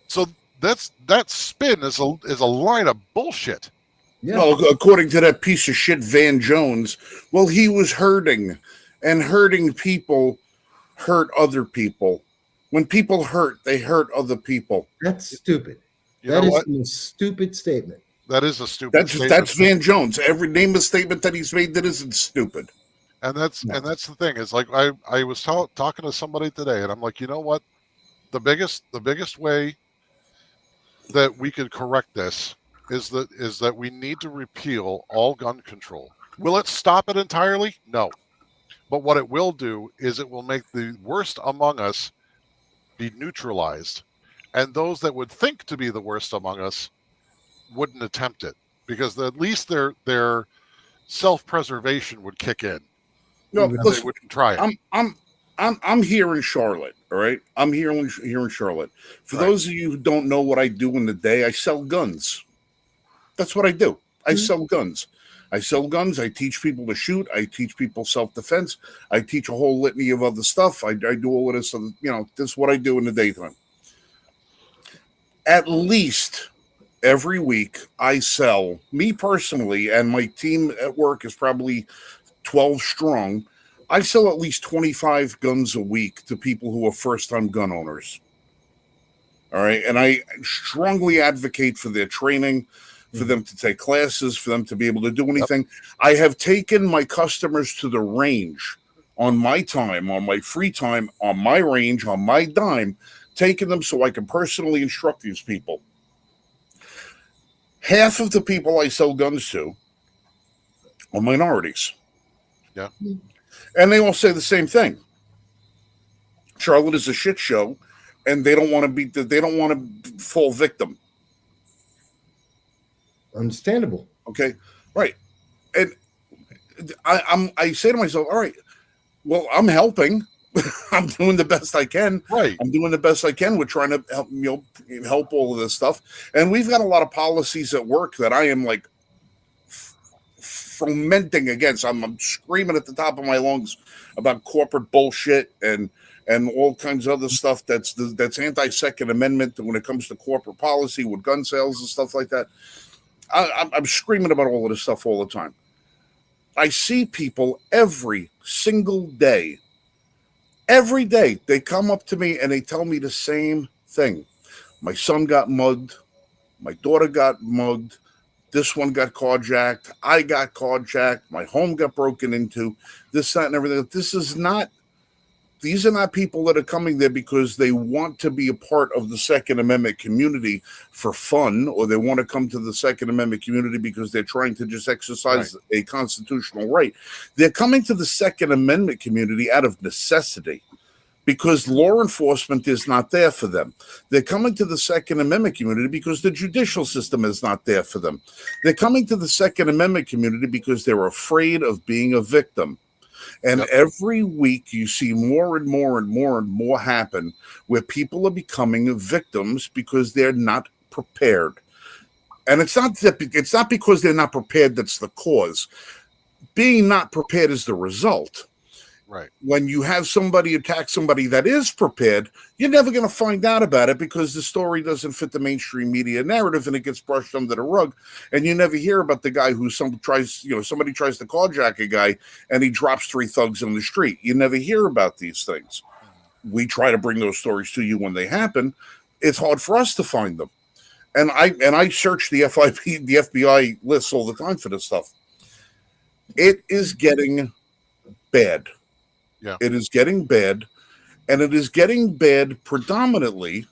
So that spin is a line of bullshit. Yeah. Well, according to that piece of shit Van Jones, well, he was hurting, and hurting people hurt other people. When people hurt, they hurt other people. That's stupid. That is a stupid statement. That is a stupid statement. That's Van Jones. Every name of statement that he's made that isn't stupid. And that's the thing. It's like I was talking to somebody today, and I'm like, you know what? The biggest way that we could correct this is that we need to repeal all gun control. Will it stop it entirely? No. But what it will do is it will make the worst among us be neutralized. And those that would think to be the worst among us wouldn't attempt it, because at least their self-preservation would kick in. No, listen, they wouldn't try it. I'm here in Charlotte, all right? I'm here in Charlotte. For those of you who don't know what I do in the day, I sell guns. That's what I do. I sell guns. I sell guns. I teach people to shoot. I teach people self-defense. I teach a whole litany of other stuff. I do all of this. This is what I do in the daytime. At least every week, I sell, me personally, and my team at work is probably 12 strong. I sell at least 25 guns a week to people who are first-time gun owners. All right? And I strongly advocate for their training, for them to take classes, for them to be able to do anything. Yep. I have taken my customers to the range on my time, on my free time, on my range, on my dime, taking them so I can personally instruct these people. Half of the people I sell guns to are minorities. Yeah. And they all say the same thing. Charlotte is a shit show, and they don't want to fall victim. Understandable. Okay, right. And I say to myself, all right, well, I'm helping. I'm doing the best I can. Right. I'm doing the best I can. We're trying to help all of this stuff. And we've got a lot of policies at work that I am like fermenting against. I'm screaming at the top of my lungs about corporate bullshit and all kinds of other stuff that's anti-Second Amendment when it comes to corporate policy with gun sales and stuff like that. I'm screaming about all of this stuff all the time. I see people every single day. Every day they come up to me and they tell me the same thing. My son got mugged. My daughter got mugged. This one got carjacked. I got carjacked. My home got broken into. This, that, and everything. These are not people that are coming there because they want to be a part of the Second Amendment community for fun, or they want to come to the Second Amendment community because they're trying to just exercise a constitutional right. They're coming to the Second Amendment community out of necessity because law enforcement is not there for them. They're coming to the Second Amendment community because the judicial system is not there for them. They're coming to the Second Amendment community because they're afraid of being a victim. And every week you see more and more and more and more happen where people are becoming victims because they're not prepared. And it's not because they're not prepared that's the cause. Being not prepared is the result. Right. When you have somebody attack somebody that is prepared, you're never going to find out about it because the story doesn't fit the mainstream media narrative and it gets brushed under the rug. And you never hear about the guy who somebody tries to carjack a guy and he drops 3 thugs on the street. You never hear about these things. We try to bring those stories to you when they happen. It's hard for us to find them. And I search the FBI lists all the time for this stuff. It is getting bad. Yeah. It is getting bad, and it is getting bad predominantly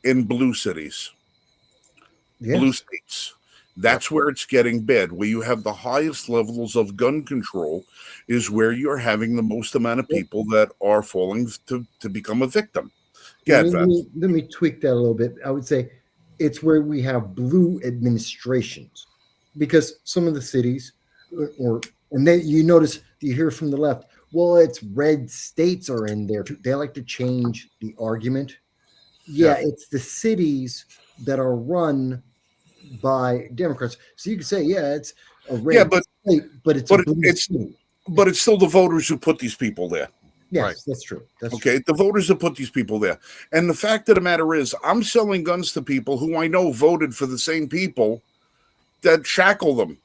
in blue cities, blue states. That's where it's getting bad. Where you have the highest levels of gun control is where you're having the most amount of people that are falling to become a victim. Let me tweak that a little bit. I would say it's where we have blue administrations, because some of the cities, you notice, you hear from the left, well, it's red states are in there too. They like to change the argument. Yeah, it's the cities that are run by Democrats. So you can say, it's a red state, but it's still the voters who put these people there. Yes, right. That's true. The voters that put these people there. And the fact of the matter is, I'm selling guns to people who I know voted for the same people that shackle them.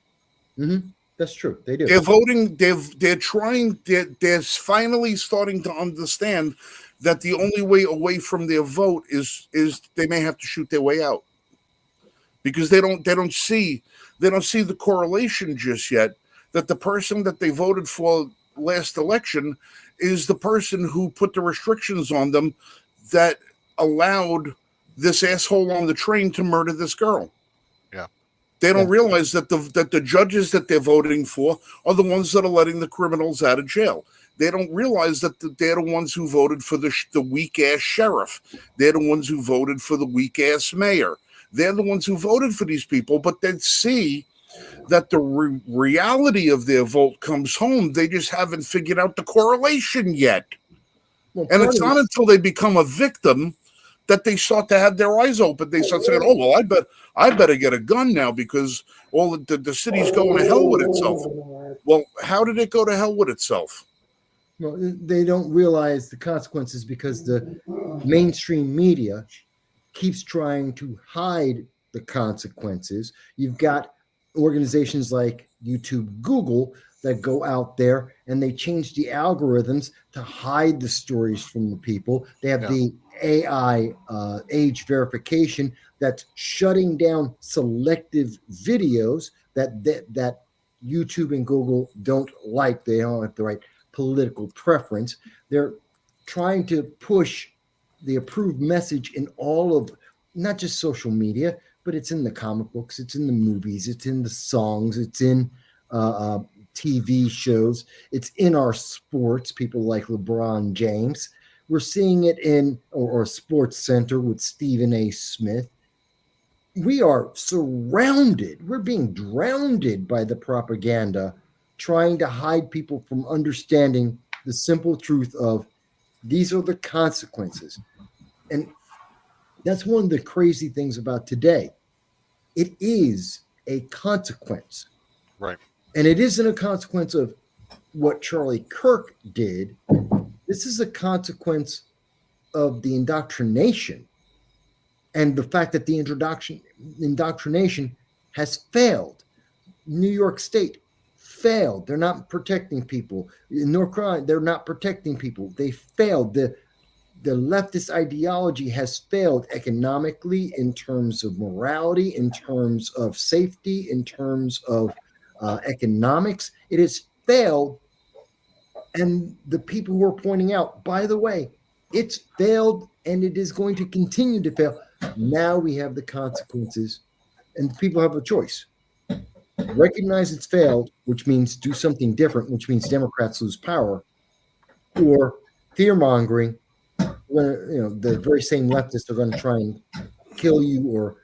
Mm-hmm. That's true. They do. They're voting. They're trying. They're finally starting to understand that the only way away from their vote is they may have to shoot their way out, because they don't see the correlation just yet that the person that they voted for last election is the person who put the restrictions on them that allowed this asshole on the train to murder this girl. They don't realize that the judges that they're voting for are the ones that are letting the criminals out of jail. They don't realize that they're the ones who voted for the weak-ass sheriff. They're the ones who voted for the weak-ass mayor. They're the ones who voted for these people, but they see that the reality of their vote comes home. They just haven't figured out the correlation yet. Well, and it's not until they become a victim that they start to have their eyes open. They start saying, "Oh well, I better get a gun now because all the city's going to hell with itself." Well, how did it go to hell with itself? Well, they don't realize the consequences because the mainstream media keeps trying to hide the consequences. You've got organizations like YouTube, Google that go out there and they change the algorithms to hide the stories from the people. They have the AI age verification that's shutting down selective videos that YouTube and Google don't like. They don't have the right political preference. They're trying to push the approved message in all of, not just social media, but it's in the comic books, it's in the movies, it's in the songs, it's in TV shows, it's in our sports, people like LeBron James. We're seeing it in or Sports Center with Stephen A. Smith. We are surrounded, we're being drowned by the propaganda, trying to hide people from understanding the simple truth of these are the consequences. And that's one of the crazy things about today. It is a consequence. Right. And it isn't a consequence of what Charlie Kirk did. This is a consequence of the indoctrination and the fact that the indoctrination has failed. New York State failed. They're not protecting people. In North Carolina, they're not protecting people. They failed. The leftist ideology has failed economically, in terms of morality, in terms of safety, in terms of economics. It has failed. And the people who are pointing out, by the way, it's failed and it is going to continue to fail. Now we have the consequences, and people have a choice. Recognize it's failed, which means do something different, which means Democrats lose power, or fear-mongering, when the very same leftists are going to try and kill you or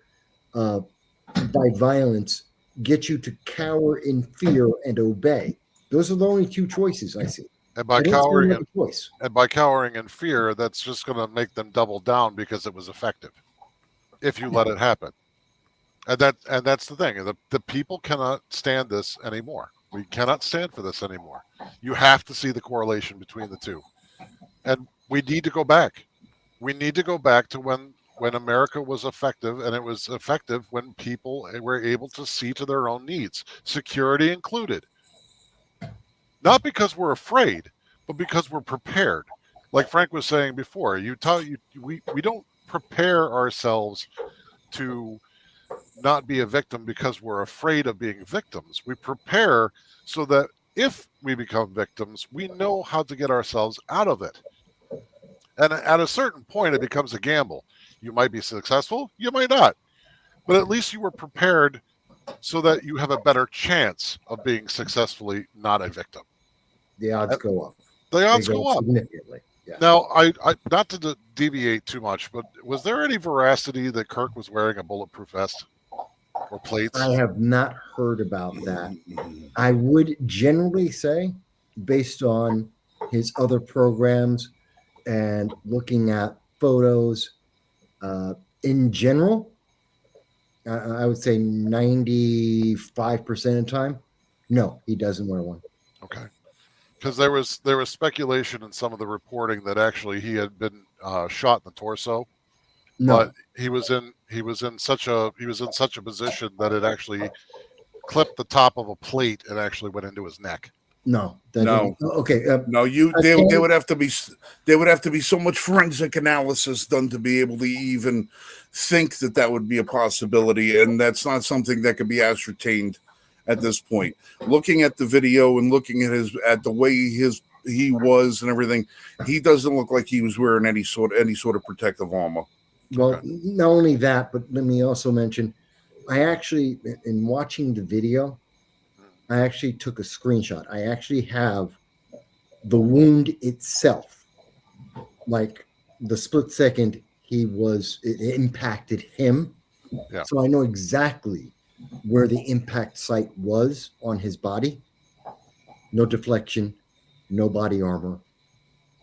by violence, get you to cower in fear and obey. Those are the only two choices I see. And by cowering in fear, that's just going to make them double down because it was effective if you let it happen. And that's the thing. The people cannot stand this anymore. We cannot stand for this anymore. You have to see the correlation between the two. And we need to go back. We need to go back to when America was effective, and it was effective when people were able to see to their own needs, security included. Not because we're afraid, but because we're prepared. Like Frank was saying before, we don't prepare ourselves to not be a victim because we're afraid of being victims. We prepare so that if we become victims, we know how to get ourselves out of it. And at a certain point, it becomes a gamble. You might be successful, you might not. But at least you were prepared so that you have a better chance of being successfully not a victim. The odds go up. The odds go up significantly. Yeah. Now, I not to deviate too much, but was there any veracity that Kirk was wearing a bulletproof vest or plates? I have not heard about that. I would generally say, based on his other programs and looking at photos, in general, I would say 95% of the time, no, he doesn't wear one. Okay. Because there was speculation in some of the reporting that actually he had been shot in the torso, but he was in such a position that it actually clipped the top of a plate and actually went into his neck. No. Okay. No, there would have to be so much forensic analysis done to be able to even think that would be a possibility, and that's not something that could be ascertained at this point. Looking at the video and looking at the way he was and everything, he doesn't look like he was wearing any sort of protective armor. Well, not only that, but let me also mention, I actually, in watching the video, I actually took a screenshot. I actually have the wound itself, like the split second it impacted him. Yeah. So I know exactly where the impact site was on his body. No deflection, no body armor.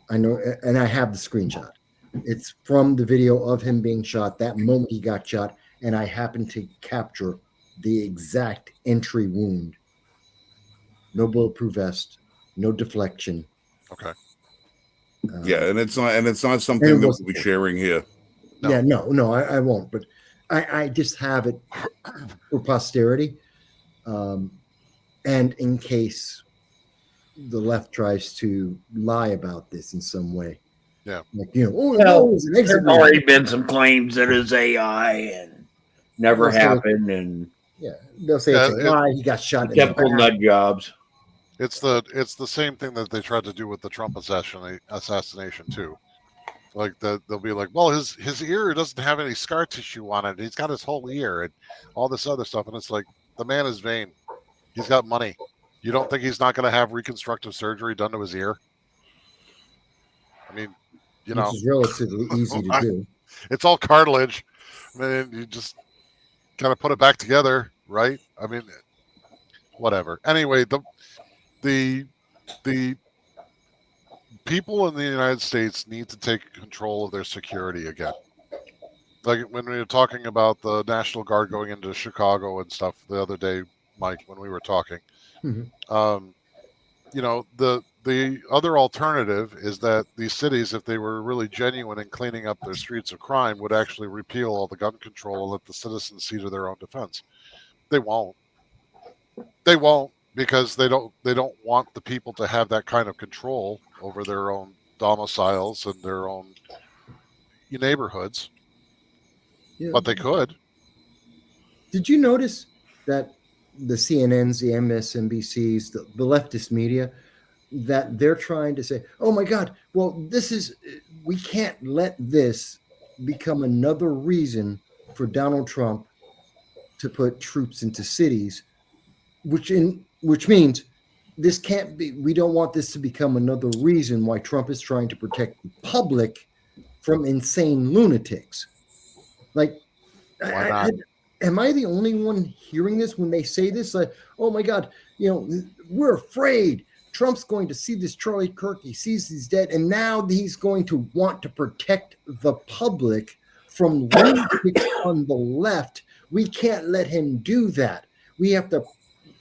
I know, and I have the screenshot. It's from the video of him being shot, that moment he got shot, and I happened to capture the exact entry wound. No bulletproof vest, no deflection. Okay. And it's not something that we'll be sharing here. No. Yeah, no, I won't. But I just have it for posterity, and in case the left tries to lie about this in some way. Yeah. Like, there's already been some claims that it's AI and never happened, and they'll say it's a lie. He got shot. Typical nut jobs. It's the same thing that they tried to do with the Trump assassination too. Like they'll be like, well, his ear doesn't have any scar tissue on it. He's got his whole ear and all this other stuff. And it's like, the man is vain. He's got money. You don't think he's not going to have reconstructive surgery done to his ear? I mean, Which is relatively easy to do. It's all cartilage. I mean, you just kind of put it back together, right? I mean, whatever. Anyway, the people in the United States need to take control of their security again. Like when we were talking about the National Guard going into Chicago and stuff the other day, Mike, when we were talking, the other alternative is that these cities, if they were really genuine in cleaning up their streets of crime, would actually repeal all the gun control and let the citizens see to their own defense. They won't. Because they don't want the people to have that kind of control over their own domiciles and their own neighborhoods. Yeah. But they could. Did you notice that the CNNs, the MSNBCs, the leftist media, that they're trying to say, oh my God, well, we can't let this become another reason for Donald Trump to put troops into cities, which means this can't be, we don't want this to become another reason why Trump is trying to protect the public from insane lunatics. Like, am I the only one hearing this when they say this? Like, oh my God, we're afraid Trump's going to see this Charlie Kirk. He sees he's dead. And now he's going to want to protect the public from lunatics on the left. We can't let him do that. We have to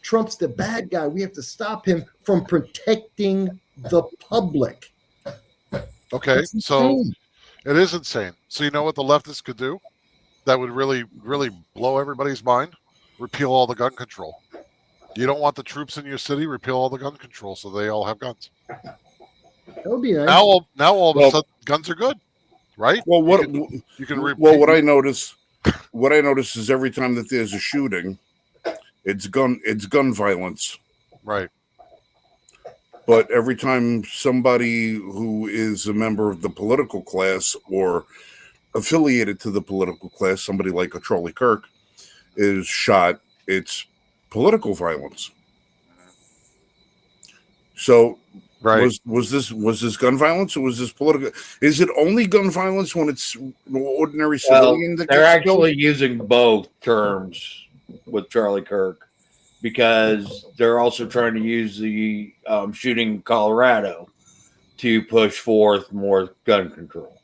Trump's the bad guy. We have to stop him from protecting the public. Okay, That's so insane. it is insane. So you know what the leftists could do that would really, really blow everybody's mind? Repeal all the gun control. You don't want the troops in your city? Repeal all the gun control so they all have guns. That would be nice. Now all of a sudden, guns are good, right? Well, You can repeal. well, what I notice is every time that there's a shooting, it's gun violence. Right. But every time somebody who is a member of the political class or affiliated to the political class, somebody like a Charlie Kirk, is shot, it's political violence. So Right. was this gun violence or was this political? Is it only gun violence when it's ordinary civilian that they're gets actually killed? using both terms with Charlie Kirk because they're also trying to use the shooting in Colorado to push forth more gun control.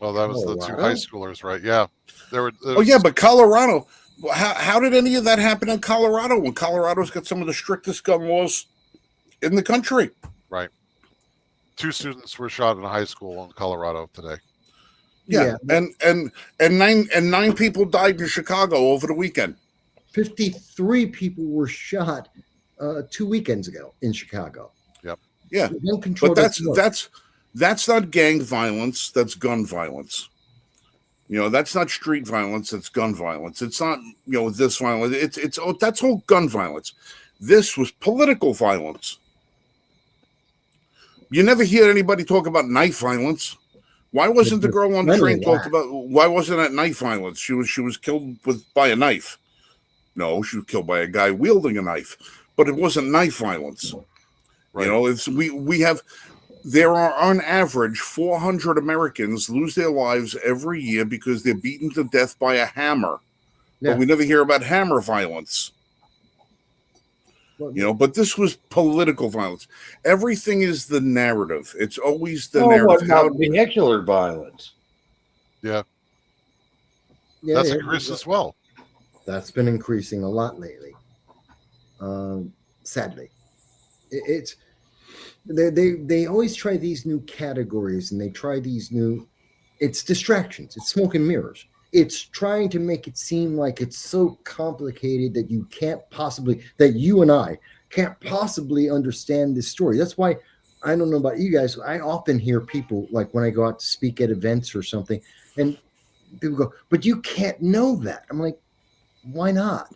Oh, that was the two Colorado? high schoolers, right? Yeah. Oh yeah, but Colorado. How did any of that happen in Colorado when Colorado's got some of the strictest gun laws in the country? Right. 2 students were shot in a high school in Colorado today. Yeah, and nine people died in Chicago over the weekend. 53 people were shot 2 weekends ago in Chicago. Yep. Yeah, Gun control but doesn't work. that's not gang violence. That's gun violence. You know, that's not street violence. That's gun violence. It's not this violence. It's that's all gun violence. This was political violence. You never hear anybody talk about knife violence. Why wasn't the girl on the train talked about? Why wasn't that knife violence? She was killed by a knife. No, she was killed by a guy wielding a knife, but it wasn't knife violence. Right. You know, it's there are on average 400 Americans lose their lives every year because they're beaten to death by a hammer. Yeah. But we never hear about hammer violence. You know, but this was political violence. Everything is the narrative. It's always the narrative. What about vehicular violence? Yeah. Yeah, That's yeah. increased as well. That's been increasing a lot lately. Sadly, it's they always try these new categories and they try these new. It's distractions. It's smoke and mirrors. It's trying to make it seem like it's so complicated that you and I can't possibly understand this story. That's why I don't know about you guys. I often hear people, like when I go out to speak at events or something, and people go, "But you can't know that." I'm like, why not?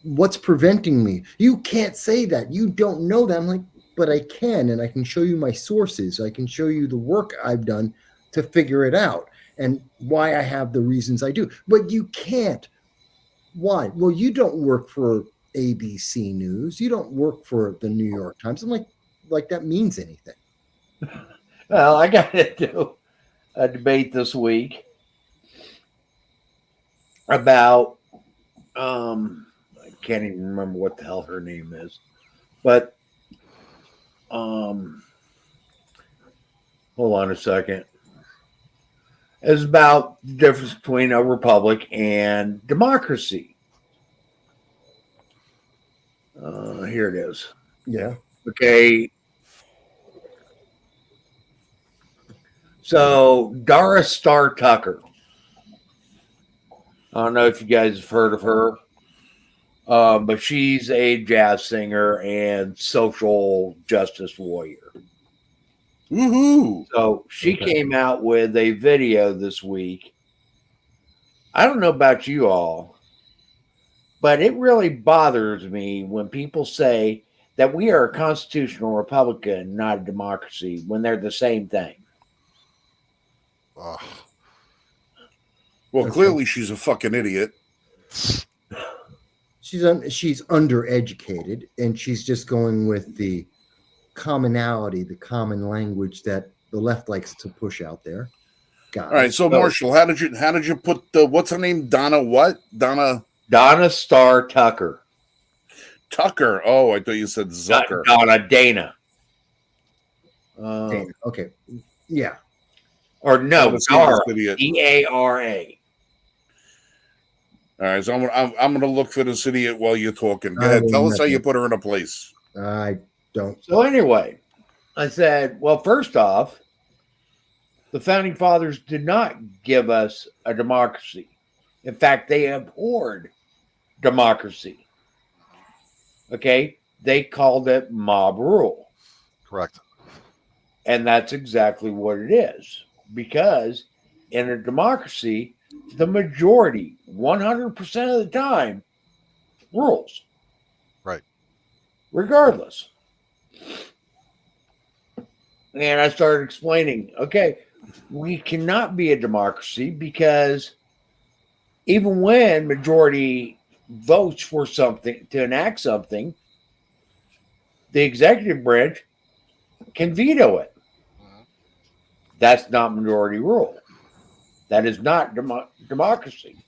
What's preventing me? You can't say that. You don't know that. I'm like, but I can, and I can show you my sources. I can show you the work I've done to figure it out and why I have the reasons I do. But you can't. Why? Well, you don't work for ABC News. You don't work for the New York Times. I'm like that means anything. Well, I got to do a debate this week about I can't even remember what the hell her name is, but hold on a second. It's about the difference between a republic and democracy. Here it is. Yeah. Okay. So Dara Star Tucker. I don't know if you guys have heard of her, but she's a jazz singer and social justice warrior. Woohoo! So she came out with a video this week. I don't know about you all, but it really bothers me when people say that we are a constitutional republic and not a democracy when they're the same thing. Ugh. Well, clearly she's a fucking idiot. She's undereducated, and she's just going with the commonality, the common language that the left likes to push out there. All right, so Marshall, how did you put the what's her name? Donna Star Tucker. Tucker. Oh, I thought you said Zucker. Dana. Dana. Okay. Yeah. Or no, Dara. Dara. Dara. All right, so I'm going to look for this idiot while you're talking. Go I ahead. will Tell us how nothing. you put her in a place. I don't. So anyway, I said, well, first off, the founding fathers did not give us a democracy. In fact, they abhorred democracy. Okay? They called it mob rule. Correct. And that's exactly what it is. Because in a democracy, the majority, 100% of the time, rules. Right. Regardless. And I started explaining, okay, we cannot be a democracy because even when majority votes for something to enact something, the executive branch can veto it. Mhm. That's not majority rule. That is not democracy.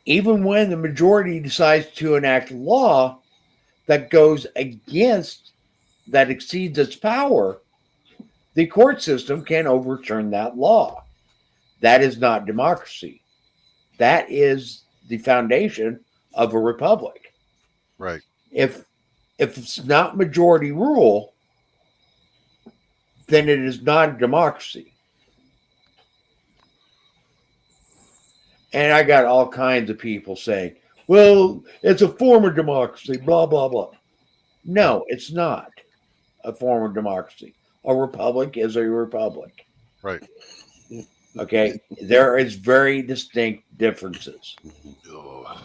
Even when the majority decides to enact law that goes against, that exceeds its power, the court system can overturn that law. That is not democracy. That is the foundation of a republic. Right. If it's not majority rule, then it is not a democracy. And I got all kinds of people saying, well, it's a form of democracy, blah, blah, blah. No, it's not a form of democracy. A republic is a republic. Right. Okay. There is very distinct differences. Ugh.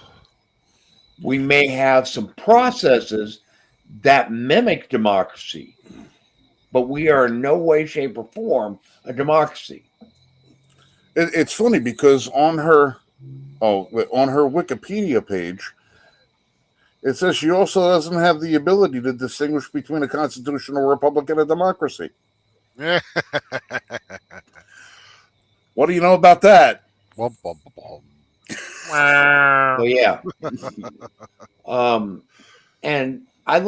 We may have some processes that mimic democracy, but we are in no way, shape, or form a democracy. It's funny because on her Wikipedia page, it says she also doesn't have the ability to distinguish between a constitutional republic and a democracy. What do you know about that? Bum, bum, bum, bum. So yeah. And I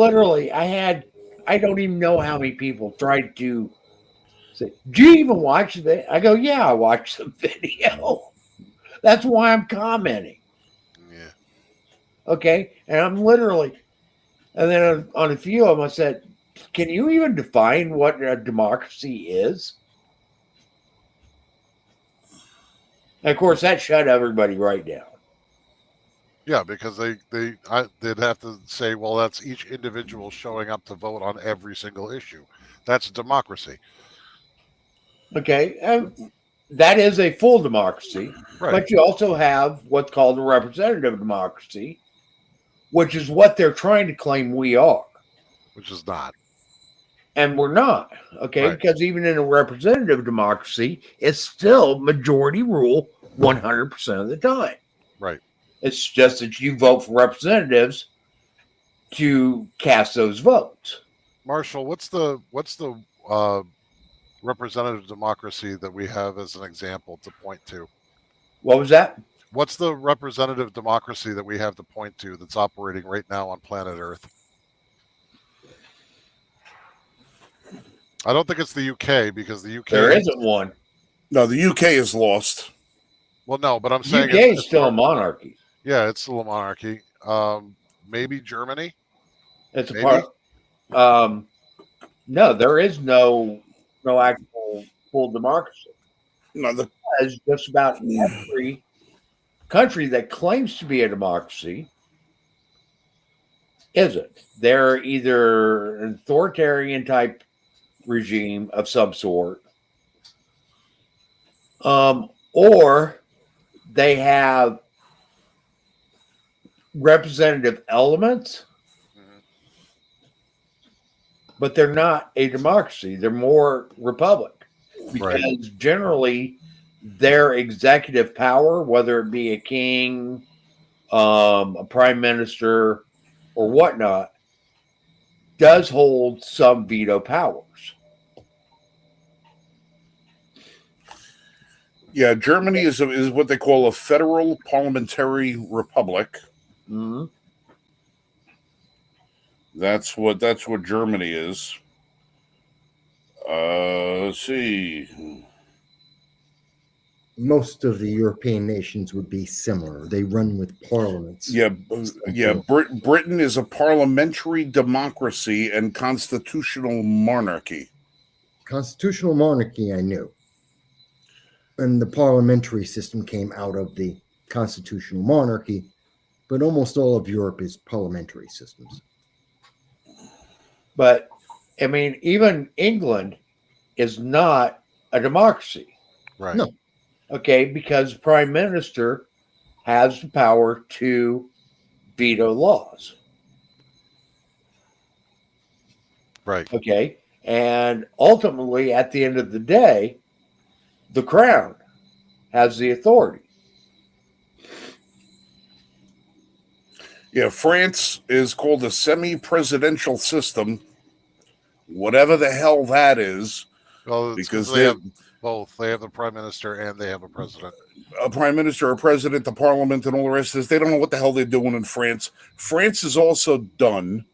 don't even know how many people tried to say, do you even watch it? I go, yeah, I watched the video. That's why I'm commenting. Yeah. Okay. And I'm literally, and then on a few of them, I said, can you even define what a democracy is? And of course, that shut everybody right down. Yeah, because they'd have to say, well, that's each individual showing up to vote on every single issue. That's democracy. Okay. And that is a full democracy. Right. But you also have what's called a representative democracy, which is what they're trying to claim we are. Which is not. And we're not. Okay. Right. Because even in a representative democracy, it's still majority rule 100% of the time. Right. It's just that you vote for representatives to cast those votes. Marshall, what's the representative democracy that we have as an example to point to? What was that? What's the representative democracy that we have to point to that's operating right now on planet Earth? I don't think it's the UK because the UK There isn't one. No, the UK is lost. Well, no, but I'm The saying UK is still a monarchy. Yeah, it's still a monarchy. Maybe Germany. It's a Maybe. part. No, there is no actual full democracy. No, As just about every country that claims to be a democracy isn't. They're either an authoritarian type regime of some sort, or they have representative elements, but they're not a democracy. They're more republic because generally their executive power, whether it be a king, a prime minister, or whatnot, does hold some veto powers. Yeah, Germany is what they call a federal parliamentary republic. Mm-hmm. That's what Germany is. Let's see. most of the European nations would be similar. They run with parliaments. Britain is a parliamentary democracy and constitutional monarchy. Constitutional monarchy, I knew. And the parliamentary system came out of the constitutional monarchy, but almost all of Europe is parliamentary systems. But, I mean, even England is not a democracy. Right. No. Okay, because the prime minister has the power to veto laws. Right. Okay, and ultimately, at the end of the day, the crown has the authority. Yeah, France is called a semi-presidential system, whatever the hell that is, Well, because they have both. They have the prime minister and they have a president. A prime minister, a president, the parliament, and all the rest of this. They don't know what the hell they're doing in France. France is also done.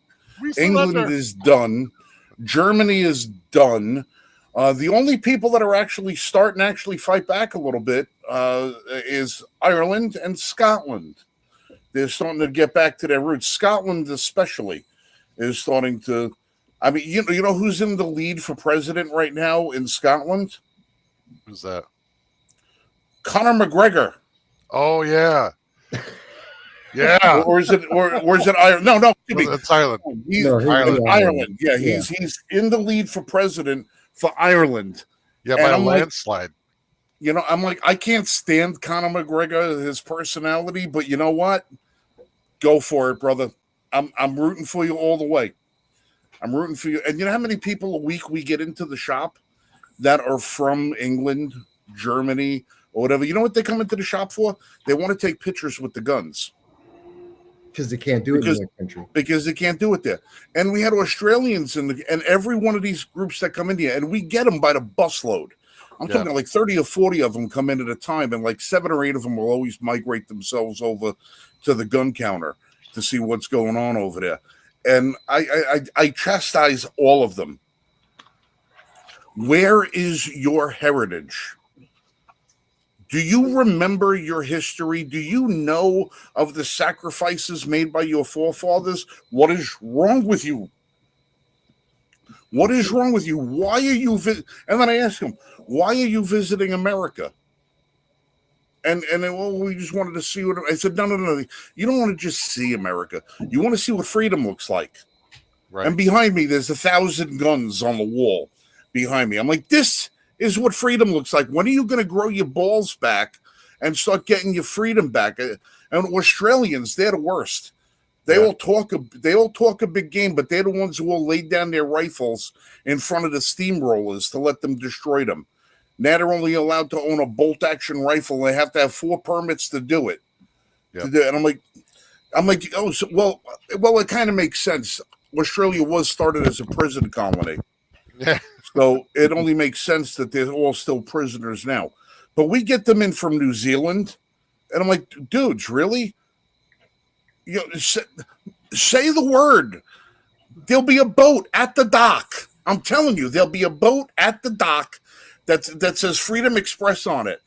England is done. Germany is done. The only people that are actually starting to actually fight back a little bit is Ireland and Scotland. They're starting to get back to their roots. Scotland, especially, is starting to. I mean, you know who's in the lead for president right now in Scotland? Who's that? Conor McGregor. Oh yeah, yeah. Or is it Ireland? No, It's Ireland. He's Ireland. Ireland. Yeah, he's in the lead for president for Ireland. Yeah, by a landslide. You know, I'm like, I can't stand Conor McGregor, his personality, but you know what? Go for it, brother. I'm rooting for you all the way. I'm rooting for you. And you know how many people a week we get into the shop that are from England, Germany, or whatever? You know what they come into the shop for? They want to take pictures with the guns. Because they can't do it in their country. Because they can't do it there. And we had Australians and every one of these groups that come in here, and we get them by the busload. I'm talking like 30 or 40 of them come in at a time, and like 7 or 8 of them will always migrate themselves over to the gun counter to see what's going on over there. And I chastise all of them. Where is your heritage? Do you remember your history? Do you know of the sacrifices made by your forefathers? What is wrong with you? What is wrong with you? Why are you and then I ask him, why are you visiting America? And then, well, we just wanted to see what I said. No. You don't want to just see America. You want to see what freedom looks like. Right. And behind me, there's 1,000 guns on the wall behind me. I'm like, this is what freedom looks like. When are you going to grow your balls back and start getting your freedom back? And Australians, they're the worst. They all talk a big game, but they're the ones who will lay down their rifles in front of the steamrollers to let them destroy them. Now they're only allowed to own a bolt-action rifle. They have to have 4 permits to do it. Yep. And I'm like, oh, so, well, it kind of makes sense. Australia was started as a prison colony. Yeah. So it only makes sense that they're all still prisoners now. But we get them in from New Zealand, and I'm like, dudes, really? You know, say the word. There'll be a boat at the dock. I'm telling you, there'll be a boat at the dock that says Freedom Express on it.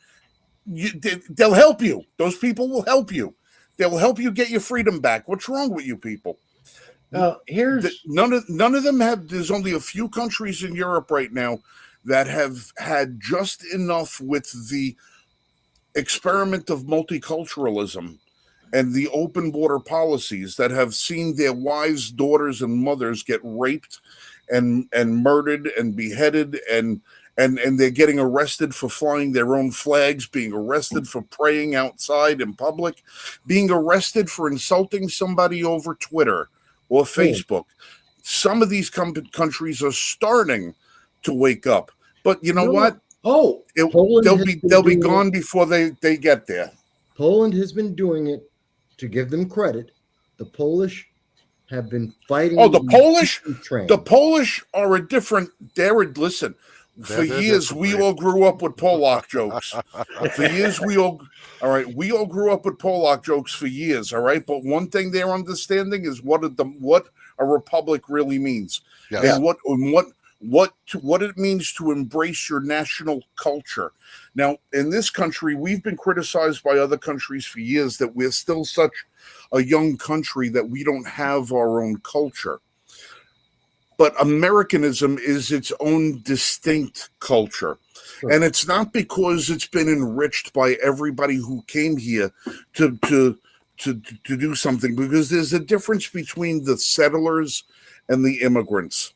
They'll help you. Those people will help you. They'll help you get your freedom back. What's wrong with you people? None of them have. There's only a few countries in Europe right now that have had just enough with the experiment of multiculturalism and the open border policies that have seen their wives, daughters, and mothers get raped and murdered and beheaded and they're getting arrested for flying their own flags, being arrested for praying outside in public, being arrested for insulting somebody over Twitter or Facebook. Some of these countries are starting to wake up, but you know what? They'll be gone before they get there. Poland has been doing it. To give them credit, the Polish have been fighting. Oh, the Polish are a different. Listen. For years, we all grew up with Polak jokes. For years, we all grew up with Polak jokes for years. All right, but one thing they're understanding is what a republic really means, and what it means to embrace your national culture. Now, in this country, we've been criticized by other countries for years that we're still such a young country that we don't have our own culture. But Americanism is its own distinct culture. Sure. And it's not because it's been enriched by everybody who came here to do something, because there's a difference between the settlers and the immigrants.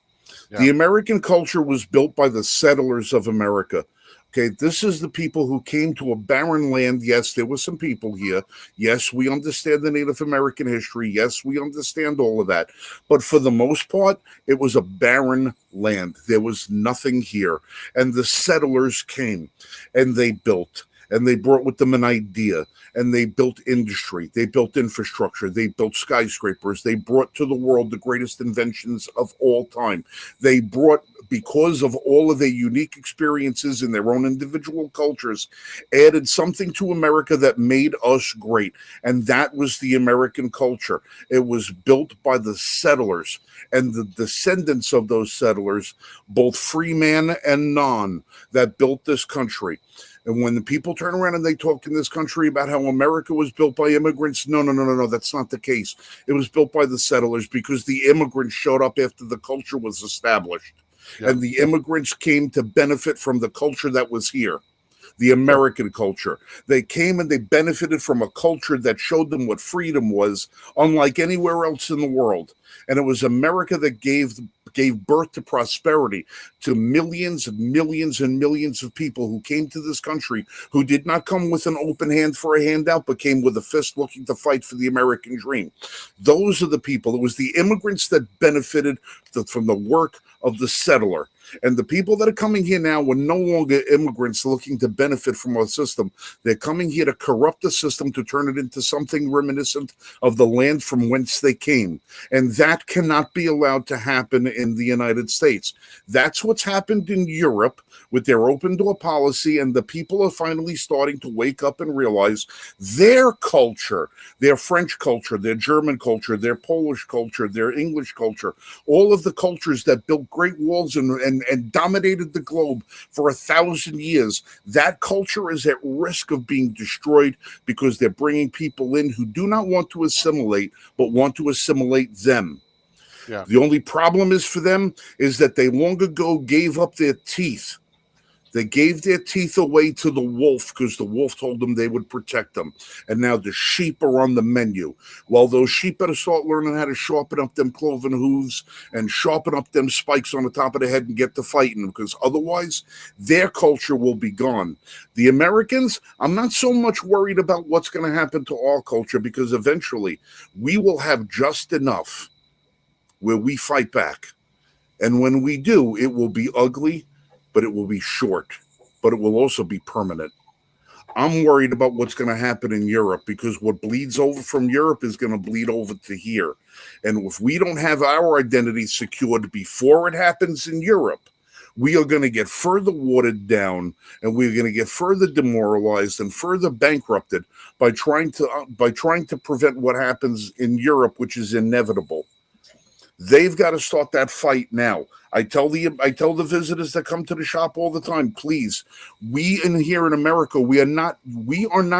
Yeah. The American culture was built by the settlers of America. Okay, this is the people who came to a barren land. Yes, there were some people here. Yes, we understand the Native American history. Yes, we understand all of that. But for the most part, it was a barren land. There was nothing here. And the settlers came and they built. And they brought with them an idea, and they built industry, they built infrastructure, they built skyscrapers, they brought to the world the greatest inventions of all time. They brought, because of all of their unique experiences in their own individual cultures, added something to America that made us great, and that was the American culture. It was built by the settlers, and the descendants of those settlers, both free man and non, that built this country. And when the people turn around and they talk in this country about how America was built by immigrants, no, that's not the case. It was built by the settlers because the immigrants showed up after the culture was established. Yep. And the immigrants came to benefit from the culture that was here, the American culture. They came and they benefited from a culture that showed them what freedom was, unlike anywhere else in the world. And it was America that gave birth to prosperity, to millions and millions and millions of people who came to this country, who did not come with an open hand for a handout, but came with a fist looking to fight for the American dream. Those are the people. It was the immigrants that benefited from the work of the settler. And the people that are coming here now were no longer immigrants looking to benefit from our system. They're coming here to corrupt the system, to turn it into something reminiscent of the land from whence they came. And that cannot be allowed to happen in the United States. That's what's happened in Europe with their open door policy, and the people are finally starting to wake up and realize their culture, their French culture, their German culture, their Polish culture, their English culture, all of the cultures that built great walls and dominated the globe for 1,000 years, that culture is at risk of being destroyed because they're bringing people in who do not want to assimilate, but want to assimilate them. Yeah. The only problem is for them is that they long ago gave up their teeth. They gave their teeth away to the wolf because the wolf told them they would protect them. And now the sheep are on the menu. Well, those sheep better start learning how to sharpen up them cloven hooves and sharpen up them spikes on the top of the head and get to fighting, because otherwise their culture will be gone. The Americans, I'm not so much worried about what's going to happen to our culture, because eventually we will have just enough where we fight back. And when we do, it will be ugly, but it will be short, but it will also be permanent. I'm worried about what's going to happen in Europe, because what bleeds over from Europe is going to bleed over to here. And if we don't have our identity secured before it happens in Europe, we are going to get further watered down, and we're going to get further demoralized and further bankrupted by trying to prevent what happens in Europe, which is inevitable. They've got to start that fight now. I tell the visitors that come to the shop all the time, please, we in here in America, we are not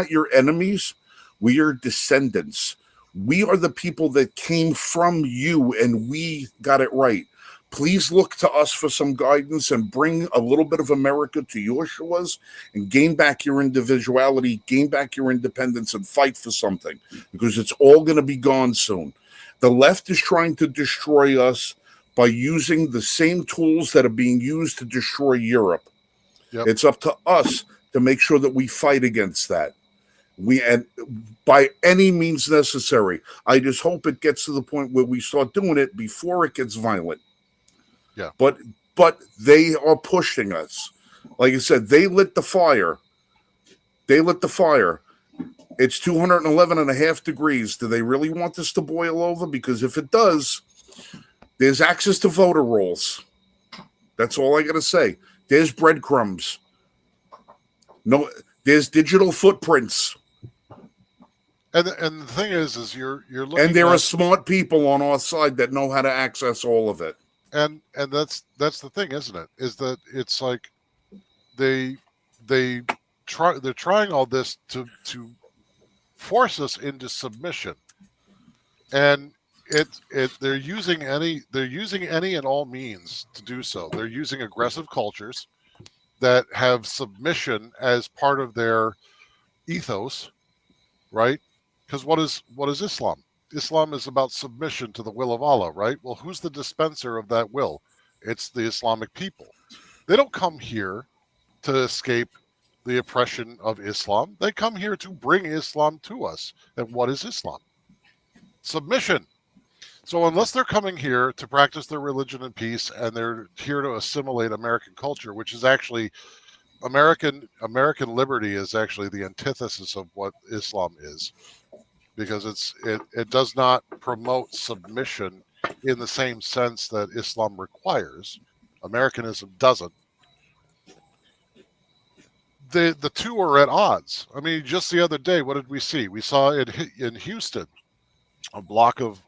your enemies. We are descendants. We are the people that came from you, and we got it right. Please look to us for some guidance and bring a little bit of America to your shores and gain back your individuality, gain back your independence, and fight for something, because it's all going to be gone soon. The left is trying to destroy us by using the same tools that are being used to destroy Europe. Yep. It's up to us to make sure that we fight against that. And by any means necessary. I just hope it gets to the point where we start doing it before it gets violent. Yeah. But they are pushing us. Like I said, they lit the fire. It's 211.5 degrees. Do they really want this to boil over? Because if it does, there's access to voter rolls. That's all I got to say. There's breadcrumbs. No, there's digital footprints. And the thing is you're looking. And there are smart people on our side that know how to access all of it. and that's the thing, isn't it? Is that it's like they're trying all this to force us into submission, and they're using any and all means to do so. They're using aggressive cultures that have submission as part of their ethos, right? Because what is Islam? Islam is about submission to the will of Allah, right? Well, who's the dispenser of that will? It's the Islamic people. They don't come here to escape the oppression of Islam. They come here to bring Islam to us. And what is Islam? Submission. So unless they're coming here to practice their religion in peace, and they're here to assimilate American culture, which is actually American liberty is actually the antithesis of what Islam is, because it does not promote submission in the same sense that Islam requires. Americanism doesn't. The two are at odds. I mean, just the other day, what did we see? We saw in Houston a block of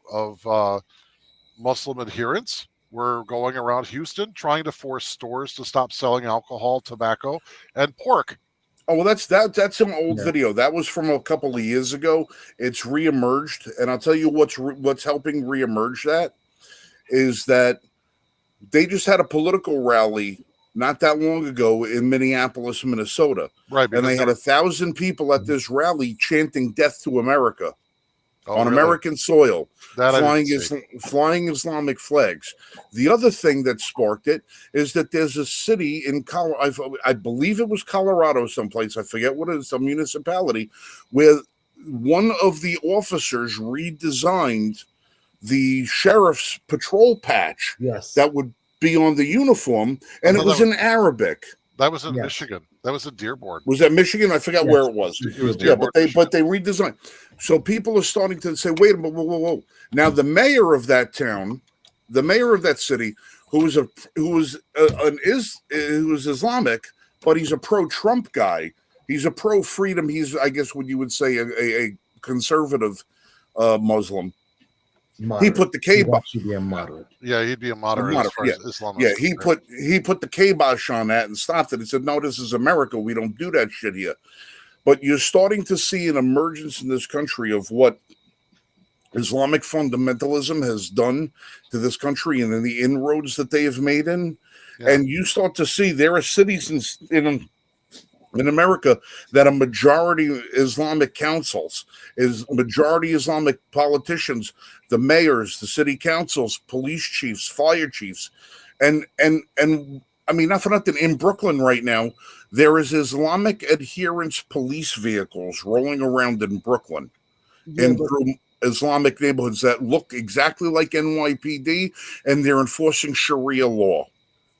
Muslim adherents were going around Houston trying to force stores to stop selling alcohol, tobacco, and pork. Oh, well, that's an old video. That was from a couple of years ago. It's reemerged, and I'll tell you what's helping reemerge that is that they just had a political rally not that long ago in Minneapolis, Minnesota. Right. And they had 1,000 people at this rally chanting "Death to America" on American soil, flying Islamic flags. The other thing that sparked it is that there's a city in Colorado, I believe it was Colorado someplace, I forget what it is, a municipality, where one of the officers redesigned the sheriff's patrol patch that would be on the uniform, and it was in Arabic. That was in Michigan. That was in Dearborn. Was that Michigan? I forgot where it was. It was Dearborn, but they redesigned. So people are starting to say, "Wait a minute, whoa!" Now the mayor of that town, the mayor of that city, who was Islamic, but he's a pro-Trump guy. He's a pro-freedom. He's, I guess, what you would say, a conservative Muslim. Moderate. He put the kibosh. He'd be a moderate. Yeah, he'd be a moderate as far as Islam. Yeah, he put the kibosh on that and stopped it. He said, "No, this is America. We don't do that shit here." But you're starting to see an emergence in this country of what Islamic fundamentalism has done to this country and in the inroads that they have made in. Yeah. And you start to see there are cities in America that are majority Islamic councils, is majority Islamic politicians, the mayors, the city councils, police chiefs, fire chiefs. And I mean, not for nothing, in Brooklyn right now, there is Islamic adherence police vehicles rolling around in Brooklyn through Islamic neighborhoods that look exactly like NYPD, and they're enforcing Sharia law.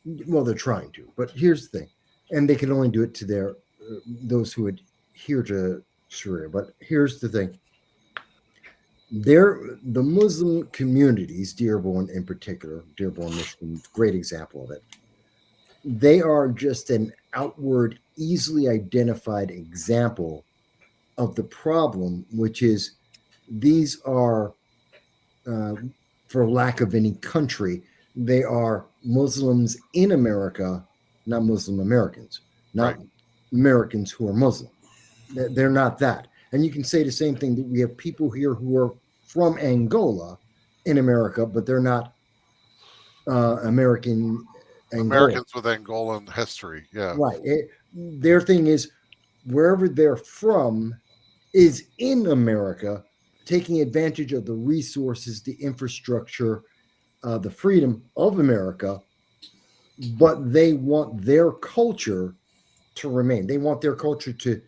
Well, they're trying to, but here's the thing. And they can only do it to those who adhere to Sharia. But here's the thing. The Muslim communities, Dearborn in particular, Dearborn, Michigan, great example of it. They are just an outward, easily identified example of the problem, which is these are, for lack of any country, they are Muslims in America, not Muslim Americans, not Americans who are Muslim. They're not that. And you can say the same thing, that we have people here who are from Angola in America, but they're not Americans with Angolan history. Yeah. Right. Their thing is wherever they're from is in America, taking advantage of the resources, the infrastructure, the freedom of America, but they want their culture to remain. They want their culture to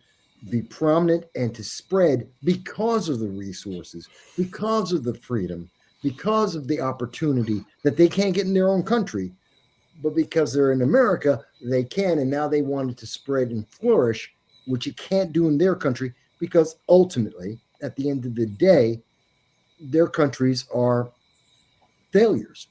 be prominent and to spread because of the resources, because of the freedom, because of the opportunity that they can't get in their own country, but because they're in America, they can, and now they want it to spread and flourish, which you can't do in their country, because ultimately, at the end of the day, their countries are failures.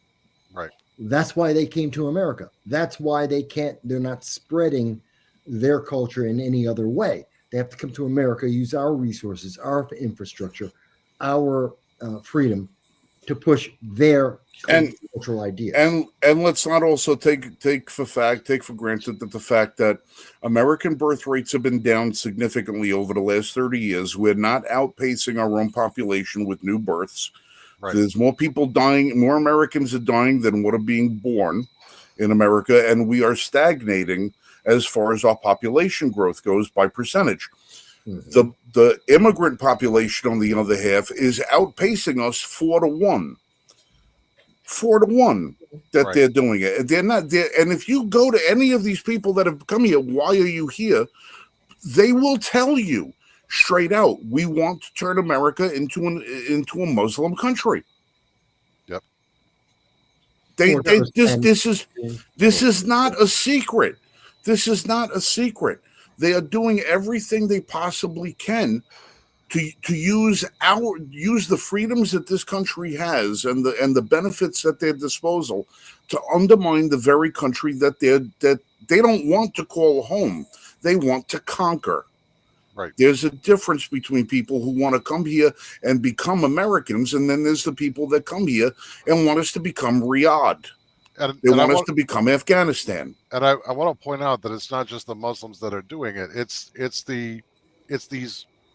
Right. That's why they came to America. That's why they're not spreading their culture in any other way. They have to come to America, use our resources, our infrastructure, our freedom to push their And- cultural ideas. And let's not also take for granted that the fact that American birth rates have been down significantly over the last 30 years. We're not outpacing our own population with new births. Right. There's more people dying, more Americans are dying than what are being born in America, and we are stagnating as far as our population growth goes by percentage. Mhm. The immigrant population, on the other half, is outpacing us 4-1. 4-1 that Right. they're doing it. They're not there. And if you go to any of these people that have come here, why are you here? They will tell you straight out, we want to turn America into a Muslim country. Yep. This is not a secret. This is not a secret. They are doing everything they possibly can to use the freedoms that this country has and the benefits at their disposal to undermine the very country that they don't want to call home. They want to conquer. Right. There's a difference between people who want to come here and become Americans, and then there's the people that come here and want us to become Riyadh. They want us to become Afghanistan. And I want to point out that it's not just the Muslims that are doing it. It's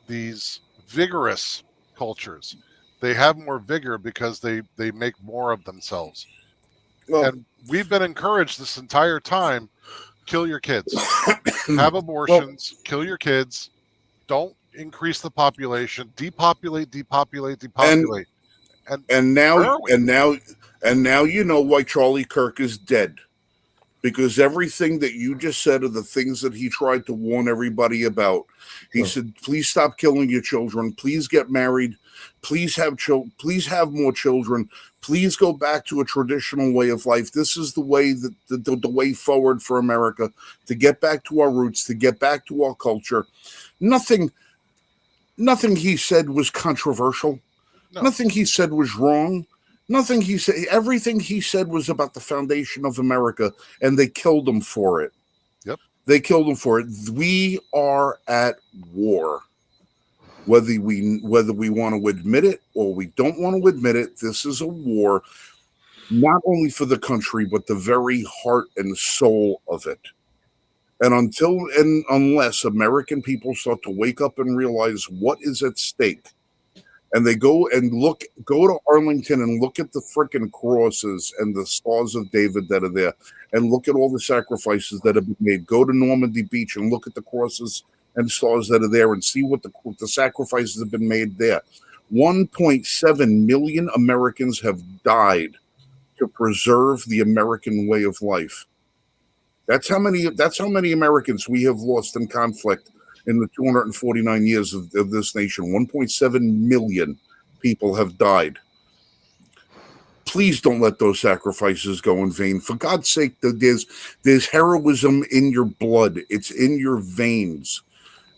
these vigorous cultures. They have more vigor because they make more of themselves. Well, And we've been encouraged this entire time: kill your kids, have abortions, kill your kids, don't increase the population, depopulate. And now you know why Charlie Kirk is dead. Because everything that you just said are the things that he tried to warn everybody about. He said, please stop killing your children. Please get married. Please have Please have more children. Please go back to a traditional way of life. This is the way the way forward for America, to get back to our roots, to get back to our culture. Nothing he said was controversial. No. Nothing he said was wrong. Everything he said was about the foundation of America, and they killed him for it. Yep. They killed him for it. We are at war. Whether we want to admit it or we don't want to admit it, this is a war, not only for the country, but the very heart and soul of it. And unless American people start to wake up and realize what is at stake, and they go to Arlington and look at the frickin' crosses and the stars of David that are there, and look at all the sacrifices that have been made. Go to Normandy Beach and look at the crosses and stars that are there, and see what the sacrifices have been made there. 1.7 million Americans have died to preserve the American way of life. That's how many Americans we have lost in conflict in the 249 years of this nation. 1.7 million people have died. Please don't let those sacrifices go in vain. For God's sake, there's heroism in your blood. It's in your veins.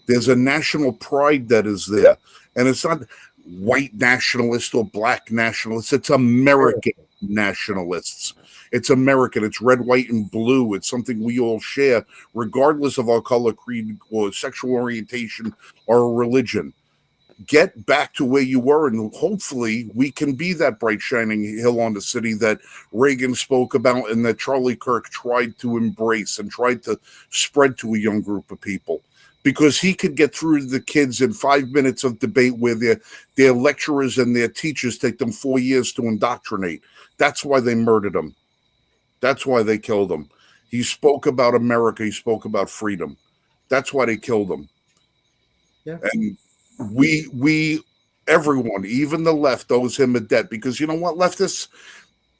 There's a national pride that is there. And it's not white nationalists or black nationalists. It's American nationalists. It's American. It's red, white, and blue. It's something we all share, regardless of our color, creed, or sexual orientation, or religion. Get back to where you were, and hopefully we can be that bright, shining hill on the city that Reagan spoke about and that Charlie Kirk tried to embrace and tried to spread to a young group of people. Because he could get through the kids in 5 minutes of debate where their lecturers and their teachers take them 4 years to indoctrinate. That's why they murdered him. That's why they killed him. He spoke about America. He spoke about freedom. That's why they killed him. Yeah. And we everyone, even the left, owes him a debt. Because you know what, leftists,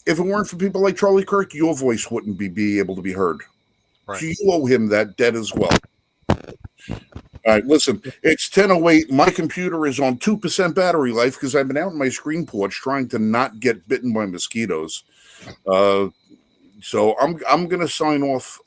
if it weren't for people like Charlie Kirk, your voice wouldn't be able to be heard. Right. So you owe him that debt as well. All right, listen, it's 10:08. My computer is on 2% battery life because I've been out on my screen porch trying to not get bitten by mosquitoes. So I'm going to sign off.